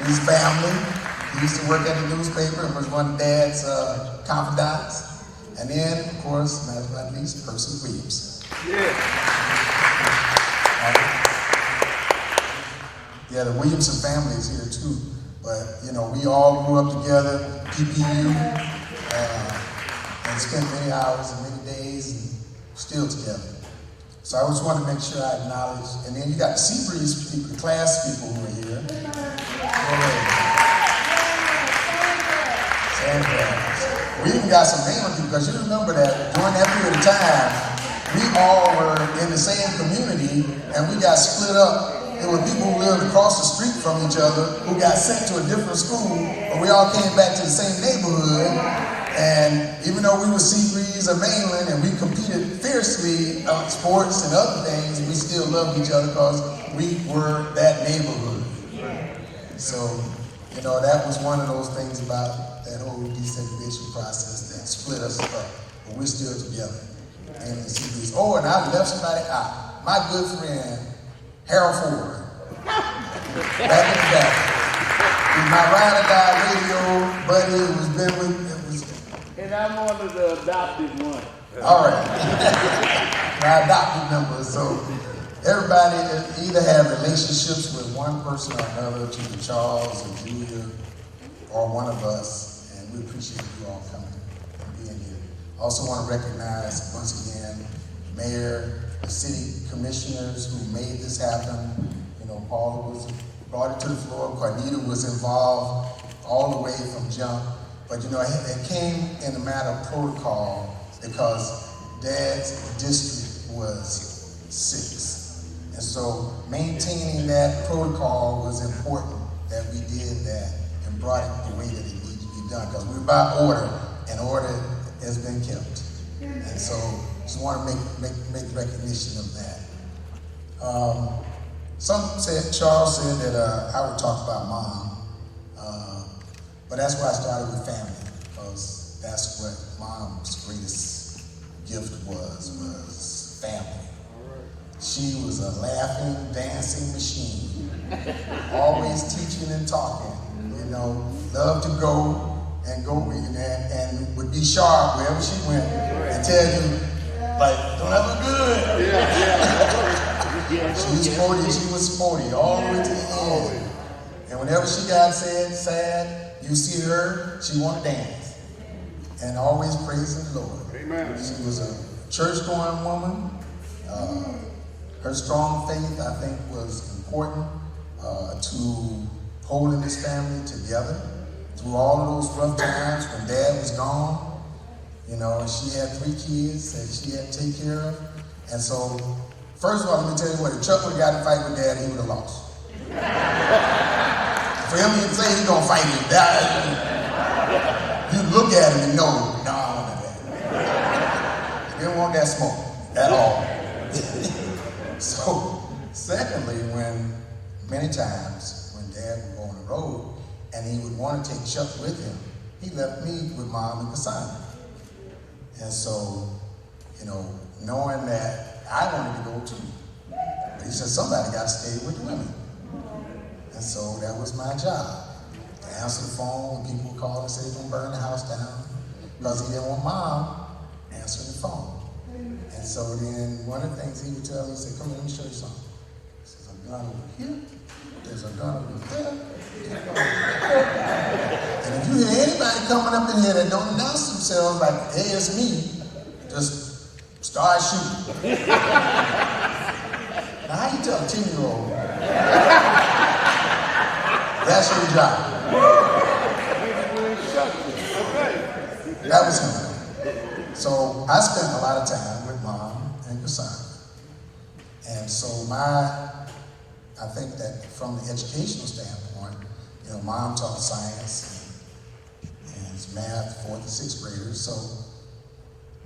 He's family. He used to work at the newspaper and was one of Dad's confidants. And then, of course, last but not least, Percy Williams. Yeah, the Williamson family is here too. But, you know, we all grew up together, PPU, and spent many hours and many days and still together. So I just want to make sure I acknowledge, and then you got the Seabreeze people, the class people who are here. We even got some name of people, because you remember that during that period of time, we all were in the same community, and we got split up There were people who lived across the street from each other who got sent to a different school, but we all came back to the same neighborhood. And even though we were Seabreeze or Mainland and we competed fiercely on sports and other things, we still loved each other because we were that neighborhood. So, you know, that was one of those things about that whole desegregation process that split us up, but we're still together. And Seabreeze. Oh, and I left somebody out. My good friend, Harold Ford, back in the day. He's my ride or die radio buddy who's been with. And I'm one of the adopted ones. All right. My adopted number. So everybody either have relationships with one person or another, to Charles or Julia or one of us, and we appreciate you all coming and being here. I also want to recognize once again, Mayor, the city commissioners who made this happen. You know, Paula brought it to the floor. Carnita was involved all the way from jump. But you know, it came in a matter of protocol because Dad's district was 6. And so maintaining that protocol was important that we did that and brought it the way that it needed to be done. Because we're by order, and order has been kept. And so just want to make recognition of that. Charles said that I would talk about Mom. But that's why I started with family, because that's what Mom's greatest gift was family. She was a laughing, dancing machine, always teaching and talking, you know, loved to go and would be sharp wherever she went and tell you, like, don't that look good? She was sporty all the way to the end. And whenever she got sad, you see her, she want to dance. And always praising the Lord. Amen. She was a church-going woman. Her strong faith, I think, was important to holding this family together through all of those rough times when Dad was gone. You know, she had 3 kids that she had to take care of. And so, first of all, let me tell you what, if Chuck would have got in a fight with Dad, he would have lost. For him to say he's gonna fight you, you look at him and know, no, I don't want that. He didn't want that smoke at all. So, secondly, many times when Dad would go on the road and he would want to take Chuck with him, he left me with Mom and Cassandra. And so, you know, knowing that I wanted to go too, but he said somebody got to stay with the women. And so that was my job, to answer the phone when people would call and say they're gonna burn the house down, because he didn't want Mom answering the phone. And so then one of the things he would tell me, he said, come here, let me show you something. There's a gun over here, there's a gun over there, and if you hear anybody coming up in here that don't announce themselves like, hey, it's me, just start shooting. Now how you tell a 10-year-old? That's your job. That was him. So I spent a lot of time with Mom and Cassandra. And so I think that from the educational standpoint, you know, Mom taught science and math, 4th and 6th graders. So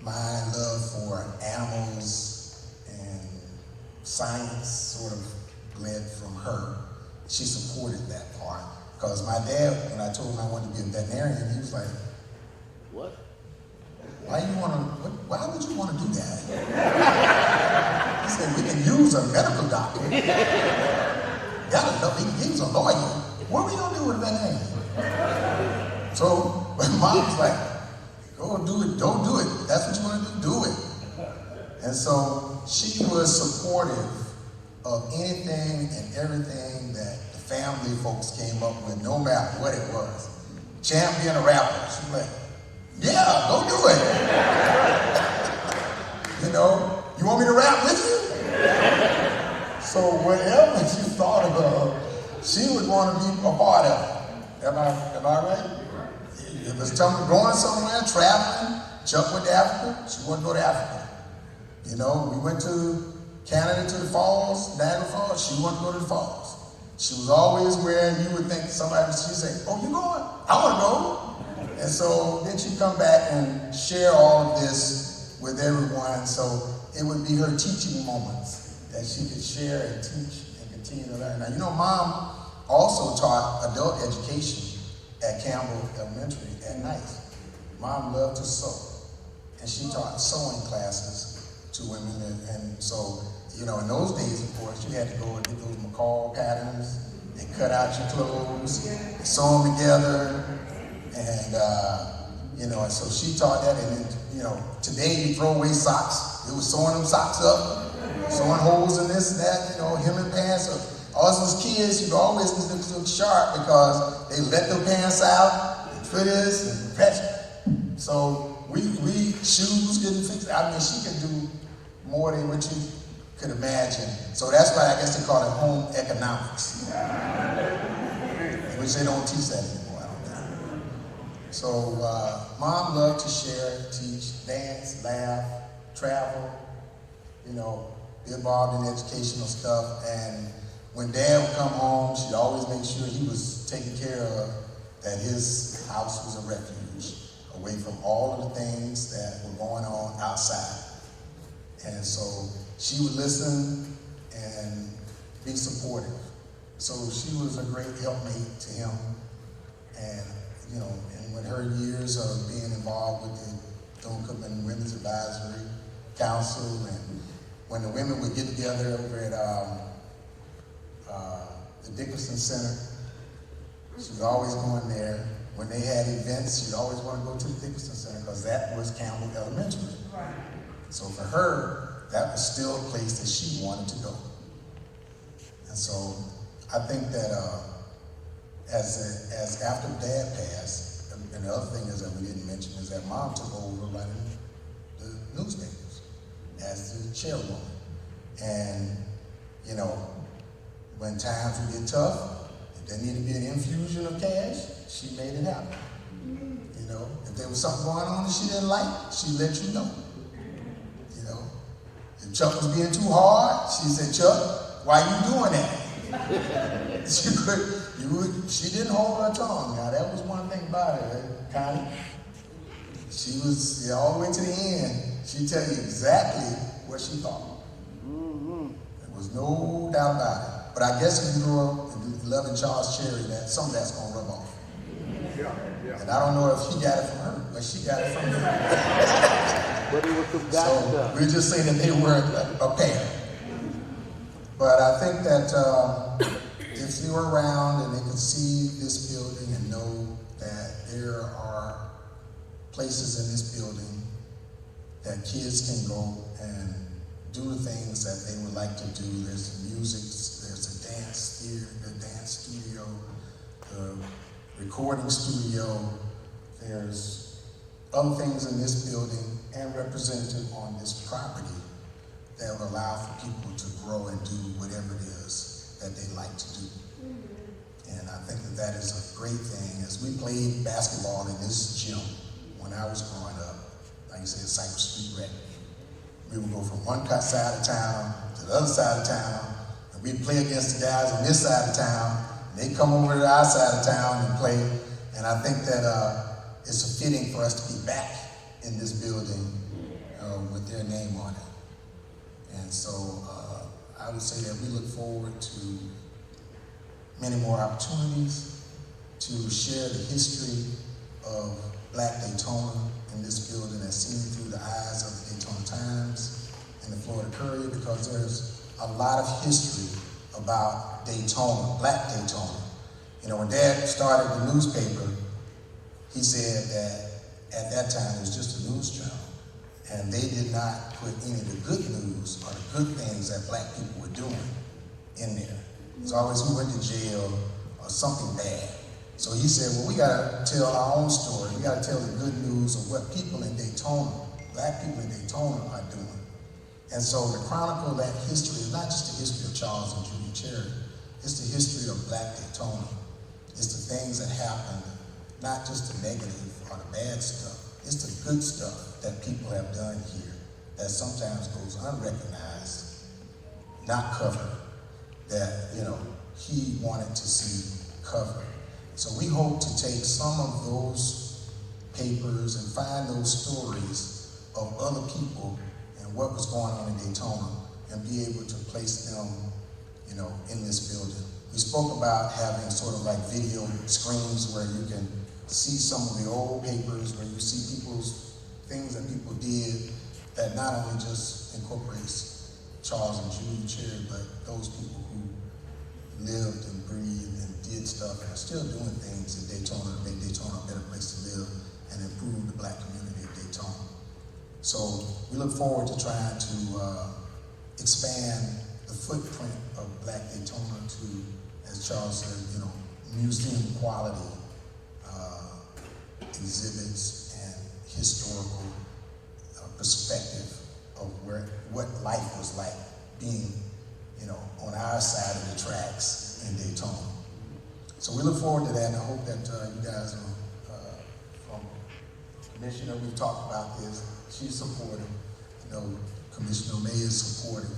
my love for animals and science sort of bled from her. She supported that part. Because my dad, when I told him I wanted to be a veterinarian, he was like, what? Why would you want to do that? He said, we can use a medical doctor. Gotta know, he was a lawyer. What are we gonna do with a veterinarian? So Mom was like, go do it, don't do it. That's what you want to do it. And so she was supportive of anything and everything that the family folks came up with, no matter what it was. Champ being a rapper, she was like, yeah, go do it. You know, you want me to rap with you? So whatever she thought of, she would want to be a part of it. Am I right? If it's going somewhere, traveling, Chuck went to Africa, she wanted to go to Africa. You know, we went to Canada to the falls, Niagara Falls, she wanted to go to the falls. She was always where you would think somebody, she'd say, oh, you going? I want to go. And so then she'd come back and share all of this with everyone. So it would be her teaching moments that she could share and teach and continue to learn. Now, you know, Mom also taught adult education at Campbell Elementary at night. Mom loved to sew, and she taught sewing classes to women. And so, you know, in those days, of course, you had to go and get those McCall patterns and cut out your clothes, and sew them together, and you know, and so she taught that. And then, you know, today you throw away socks. It was sewing them socks up, sewing holes in this and that, you know, hemming pants. So us as kids, you always look sharp because they let their pants out, and for this and patch. So we shoes getting fixed. I mean, she could do more than what you could imagine. So that's why I guess they call it home economics, which they don't teach that anymore, I don't think. So Mom loved to share, teach, dance, laugh, travel, you know, be involved in educational stuff. And when Dad would come home, she'd always make sure he was taken care of, that his house was a refuge, away from all of the things that were going on outside. And so she would listen and be supportive. So she was a great helpmate to him. And, you know, and with her years of being involved with the Thorne-Cookman Women's Advisory Council, and when the women would get together over at the Dickerson Center, she was always going there. When they had events, she'd always want to go to the Dickerson Center because that was Campbell Elementary. Right. So for her, that was still a place that she wanted to go. And so I think that as after Dad passed, and the other thing is that we didn't mention is that Mom took over running the newspapers as the chairwoman. And, you know, when times would get tough, if there needed to be an infusion of cash, she made it happen. You know, if there was something going on that she didn't like, she'd let you know. You know, if Chuck was being too hard, she said, Chuck, why you doing that? She didn't hold her tongue. Now, that was one thing about her, Connie. She was, all the way to the end, she'd tell you exactly what she thought. There was no doubt about it. But I guess if you grew up loving Charles Cherry, that some of that's going to rub off. Yeah. And I don't know if he got it from her, but she got it from him. But it was some guy So stuff. we're just saying that they weren't a pair. But I think that if you were around and they could see this building and know that there are places in this building that kids can go and do the things that they would like to do. There's music, there's a dance theater, the dance studio, the recording studio. There's other things in this building and represented on this property that would allow for people to grow and do whatever it is that they like to do. And I think that that is a great thing. As we played basketball in this gym when I was growing up, like you said, Cypress Street Rec, we would go from one side of town to the other side of town, and we'd play against the guys on this side of town, and they'd come over to our side of town and play. And I think that it's fitting for us to be back in this building with their name on it. And so I would say that we look forward to many more opportunities to share the history of Black Daytona in this building as seen through the eyes of the Daytona Times and the Florida Courier, because there's a lot of history about Daytona, Black Daytona. You know, when Dad started the newspaper, he said that at that time it was just a news journal, and they did not put any of the good news or the good things that Black people were doing in there. It's always who went to jail or something bad. So he said, well, we gotta tell our own story. We gotta tell the good news of what people in Daytona, Black people in Daytona are doing. And so to chronicle that history is not just the history of Charles and Judy Cherry, it's the history of Black Daytona. It's the things that happened, not just the negative or the bad stuff. It's the good stuff that people have done here that sometimes goes unrecognized not covered that, he wanted to see covered. So we hope to take some of those papers and find those stories of other people and what was going on in Daytona and be able to place them, in this building. We spoke about having sort of like video screens where you can see some of the old papers, where you see people's things that people did that not only just incorporates Charles and Julie Cherry, but those people who lived and breathed and did stuff and are still doing things in Daytona to make Daytona a better place to live and improve the black community of Daytona. So we look forward to trying to expand the footprint of Black Daytona to, as Charles said, museum quality exhibits and historical perspective of what life was like being, on our side of the tracks in Daytona. So we look forward to that, and I hope that you guys from Commissioner, we've talked about this. She's supportive. Commissioner May is supportive.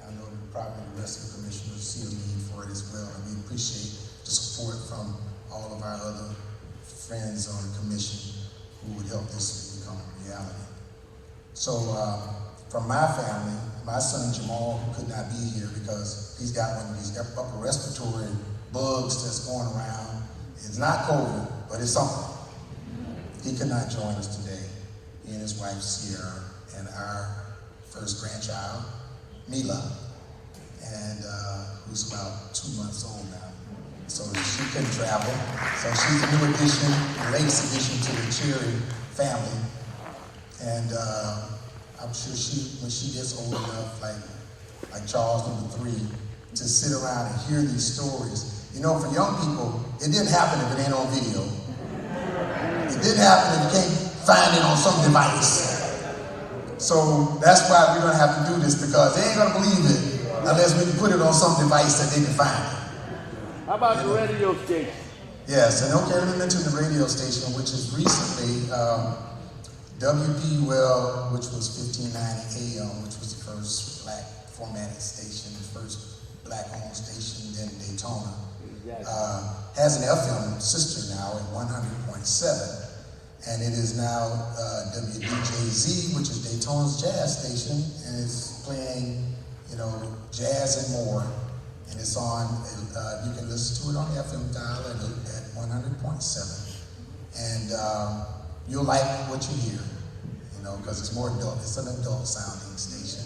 I know that probably the rest of the commissioners see a need for it as well, and we appreciate the support from all of our other friends on the commission who would help this become a reality. So from my family, my son Jamal, who could not be here because he's got one of these upper respiratory bugs that's going around. It's not COVID, but it's something. He could not join us today. He and his wife Sierra and our first grandchild, Mila, and who's about 2 months old now. So she couldn't travel. So she's a new addition, the latest addition to the Cherry family. And I'm sure when she gets old enough, like Charles #3, to sit around and hear these stories. For young people, it didn't happen if it ain't on video. It didn't happen if you can't find it on some device. So that's why we're gonna have to do this, because they ain't gonna believe it unless we can put it on some device that they can find it. How about the radio station? Yes, and okay, let me mention the radio station, which is recently, WP which was 1590 AM, which was the first black formatted station, the first black owned station in Daytona, has an FM sister now at 100.7. And it is now WDJZ, which is Daytona's jazz station, and it's playing, jazz and more. And it's on, you can listen to it on the FM dial at 100.7. And you'll like what you hear, because it's more adult, it's an adult sounding station.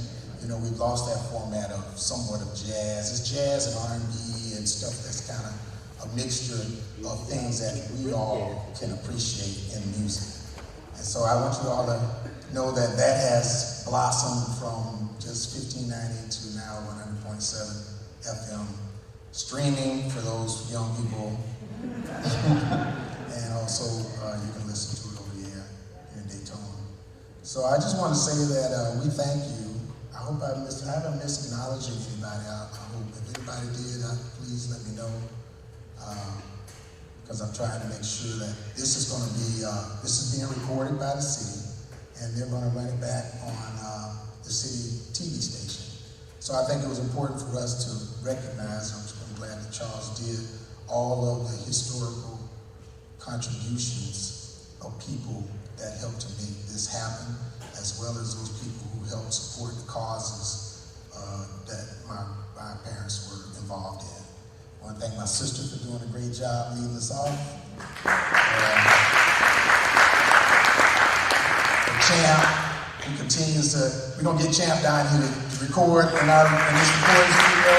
We've lost that format of somewhat of jazz. It's jazz and R&B and stuff that's kind of a mixture of things that we all can appreciate in music. And so I want you all to know that that has blossomed from just 1590 to now 100.7 FM, streaming for those young people. And also you can listen to it over here in Daytona. So I just want to say that we thank you. I hope I haven't misacknowledged anybody. I hope if anybody did, please let me know. Because I'm trying to make sure that this is going to be, this is being recorded by the city, and they're going to run it back on the city TV station. So I think it was important for us to recognize, I'm glad that Charles did, all of the historical contributions of people that helped to make this happen, as well as those people who helped support the causes that my parents were involved in. I want to thank my sister for doing a great job leading us off. Champ, who continues to, we're going to get Champ down here to record in this recording studio.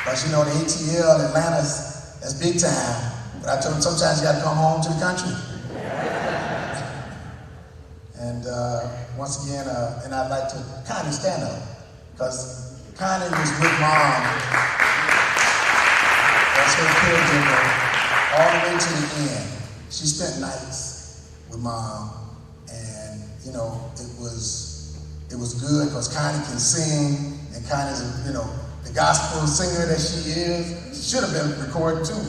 But the ATL, Atlanta's, that's big time. But I told him sometimes you got to come home to the country. And once again, and I'd like to Connie stand up, because Connie was with Mom as her caregiver all the way to the end. She spent nights with Mom, and it was good because Connie can sing, and Connie's the gospel singer that she is. She should have been recorded too,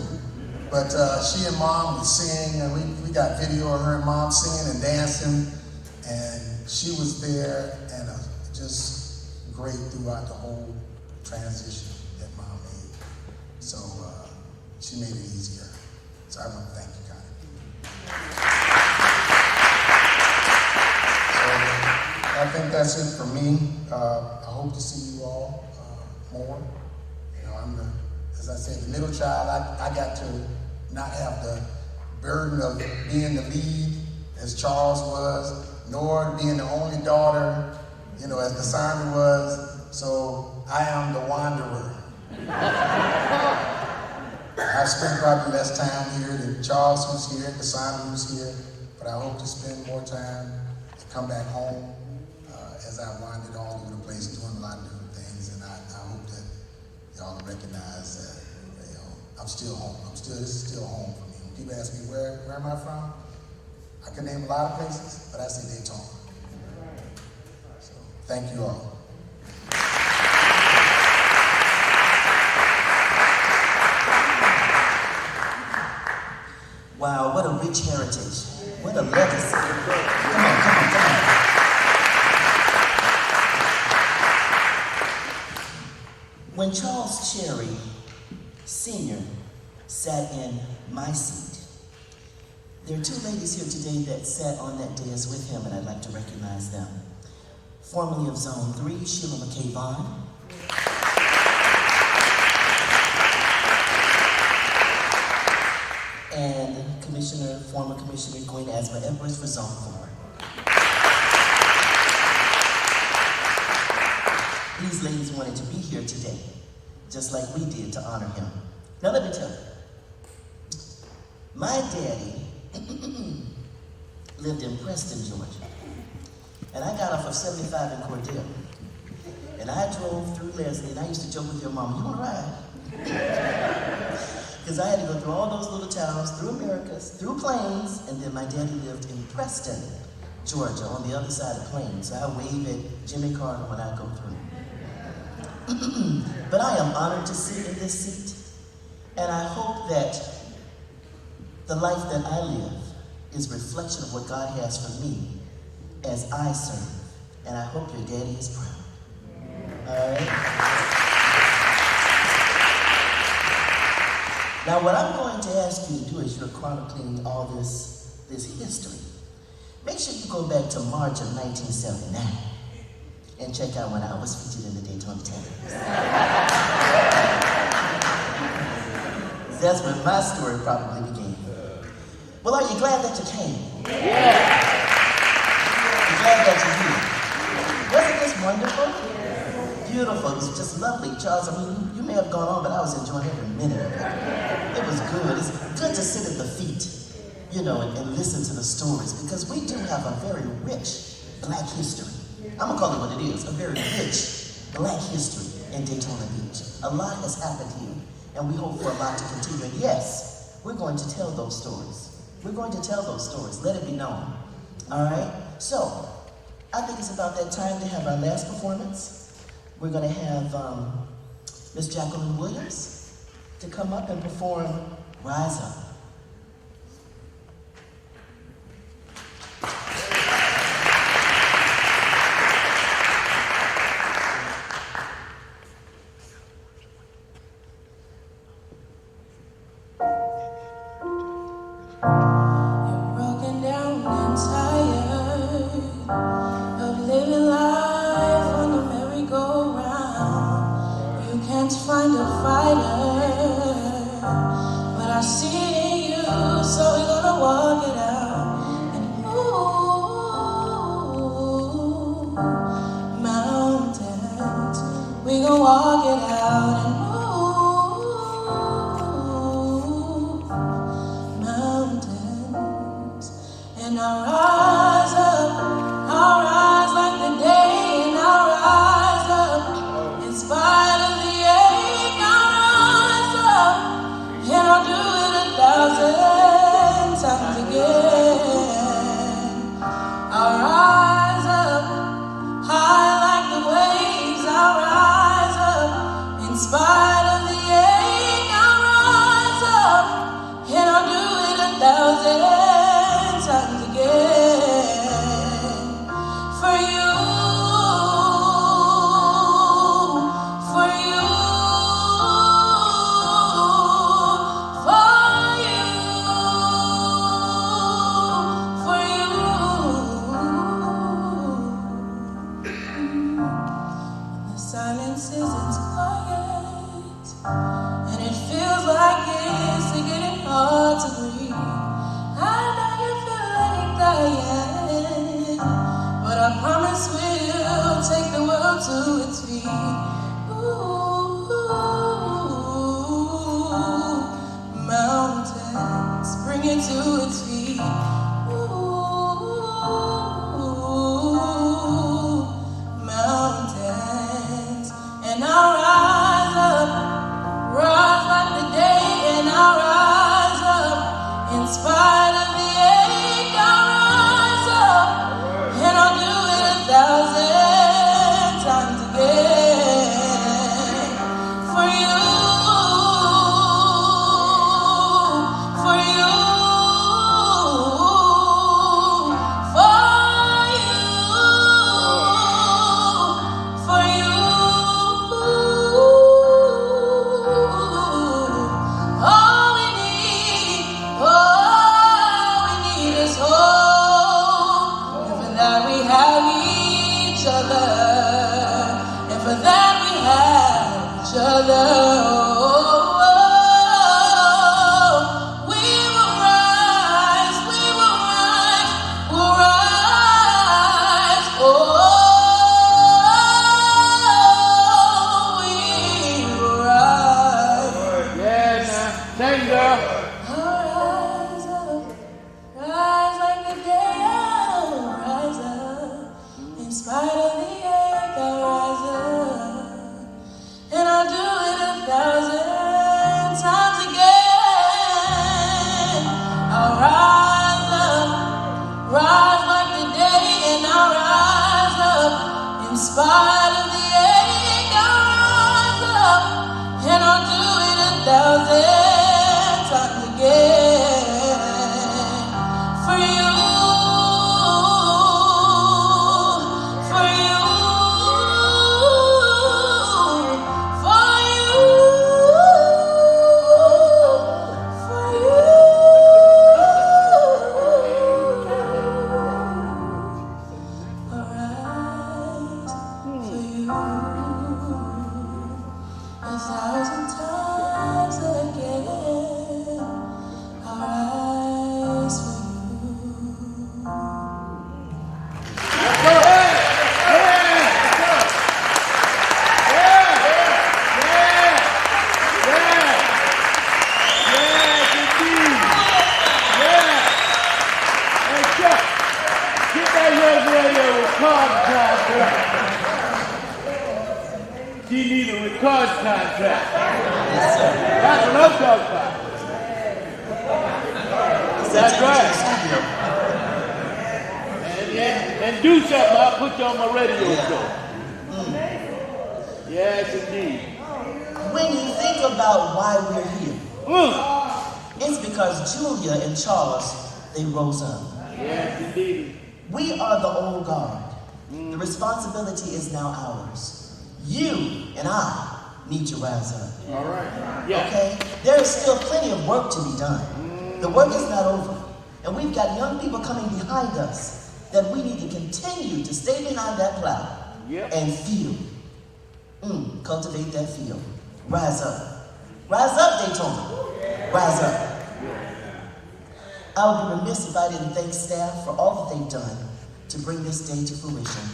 but she and Mom would sing, and we got video of her and Mom singing and dancing, and she was there, and just great throughout the whole transition that Mom made. So she made it easier. So I want to thank you, Connie. So I think that's it for me. I hope to see you all more. You know, as I said, the middle child. I got to not have the burden of being the lead as Charles was, nor being the only daughter, you know, as Cassandra was. So I am the wanderer. I've spent probably less time here than Charles who's here, Cassandra who's here, but I hope to spend more time and come back home as I wandered all over the place doing a lot of different things, and I hope that y'all recognize that, you know, I'm still home. This is still home for me. When people ask me where am I from, I can name a lot of places, but I say Daytona. So thank you all. Wow, what a rich heritage. What a legacy. Come on. When Charles Cherry Sr. sat in my seat, there are two ladies here today that sat on that dais with him, and I'd like to recognize them. Formerly of Zone 3, Sheila McKay Vaughn. And former Commissioner Gwen Asma Edwards for Zone 4. These ladies wanted to be here today, just like we did to honor him. Now let me tell you, my daddy lived in Preston, Georgia, and I got off of 75 in Cordell, and I drove through Leslie, and I used to joke with your mama, you wanna ride? Because I had to go through all those little towns, through Americus, through Plains, and then my daddy lived in Preston, Georgia, on the other side of Plains. So I wave at Jimmy Carter when I go through. But I am honored to sit in this seat, and I hope that the life that I live is a reflection of what God has for me as I serve, and I hope your daddy is proud. All right? Now, what I'm going to ask you to do as you're chronicling all this history, make sure you go back to March of 1979 and check out when I was featured in the Daytona Times. That's when my story probably began. Well, are you glad that you came? Yeah. I'm glad that you're here. Wasn't this wonderful? Beautiful. It was just lovely. Charles, I mean, you may have gone on, but I was enjoying every minute of it. It was good. It's good to sit at the feet, you know, and listen to the stories, because we do have a very rich Black history. I'm gonna call it what it is, a very rich Black history in Daytona Beach. A lot has happened here, and we hope for a lot to continue. And yes, we're going to tell those stories. We're going to tell those stories. Let it be known. All right? So, I think it's about that time to have our last performance. We're going to have Miss Jacqueline Williams to come up and perform Rise Up. Times again. to its feet. Ooh, mountains, bring it to its feet. Ooh, mountains, and I'll rise up, rise like the day, and I'll rise up in spite of the ache. I'll rise up, and I'll do it 1,000 times again for you, for you, for you, for you. All we need is hope, and for that we have each other, and for that we have each other. We will rise, we will rise, we'll rise. Oh, we will rise. Yeah, now. Sing, girl. I'll rise up, rise like the day. I'll rise up, in spite of the ache. I'll rise up, and I'll do it 1,000 times again. I'll rise up, rise like the day, and I'll rise up, in spite of the ache. I'll rise up, and I'll do it 1,000 times again for you, for you, for you, for you. I'll rise for you 1,000 times again. I'll rise for Yes, indeed. Yeah. Hey, Chuck, get that young lady a record contract. She needs a record contract. That's what I'm talking about. That's right. And do something, I'll put you on my radio show. Yes, indeed. When you think about why we're here, it's because Julia and Charles, they rose up. Yes, indeed. We are the old guard. The responsibility is now ours. You and I need to rise up. All right. Yeah. Okay? There is still plenty of work to be done. The work is not over. And we've got young people coming behind us that we need to continue to stay behind that plow and feel. Cultivate that field. Rise up. Rise up, Daytona. Rise up. I would be remiss if I didn't thank staff for all that they've done to bring this day to fruition.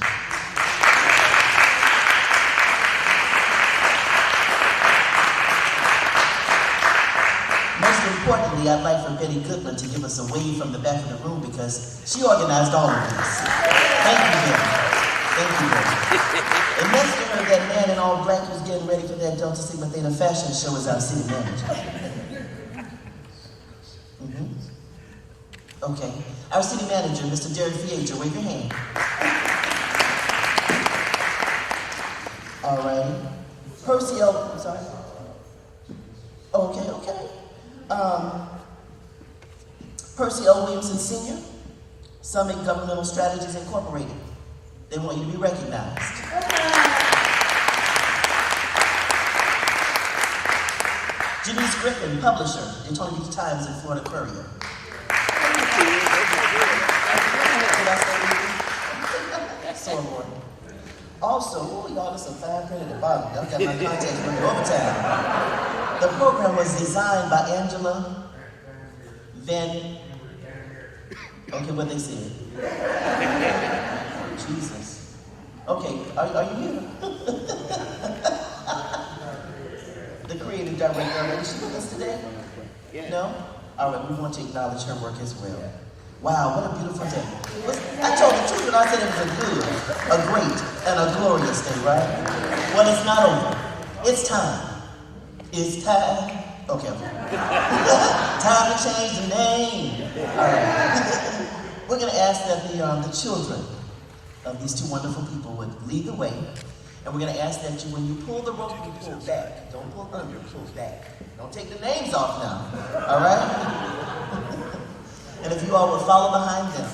Most importantly, I'd like for Betty Goodman to give us a wave from the back of the room because she organized all of this. Thank you, Betty. Thank you, Betty. And next to her, that man in all black who's getting ready for that Delta Sigma Theta fashion show is our city manager. Okay. Our city manager, Mr. Derek Fiedra, wave your hand. All righty. Percy L. I'm sorry. Okay. Percy L. Williamson Sr., Summit Governmental Strategies Incorporated. They want you to be recognized. Janice Griffin, publisher, Daytona Beach Times and Florida Courier. So important. Also, y'all, there's some fine print at the bottom. Y'all got my contacts running overtime. The program was designed by Angela Van. Okay, what they said. Jesus. Okay, are you here? The creative director, is she with us today? No? All right, we want to acknowledge her work as well. Wow, what a beautiful day. I told the truth when I said it was a good, a great, and a glorious day, right? Well, it's not over. It's time. It's time. Okay. Time to change the name. All right. We're going to ask that the children of these two wonderful people would lead the way. And we're going to ask that you, when you pull the rope, you pull back. Don't pull under, pull back. Don't take the names off now. All right? And if you all would follow behind them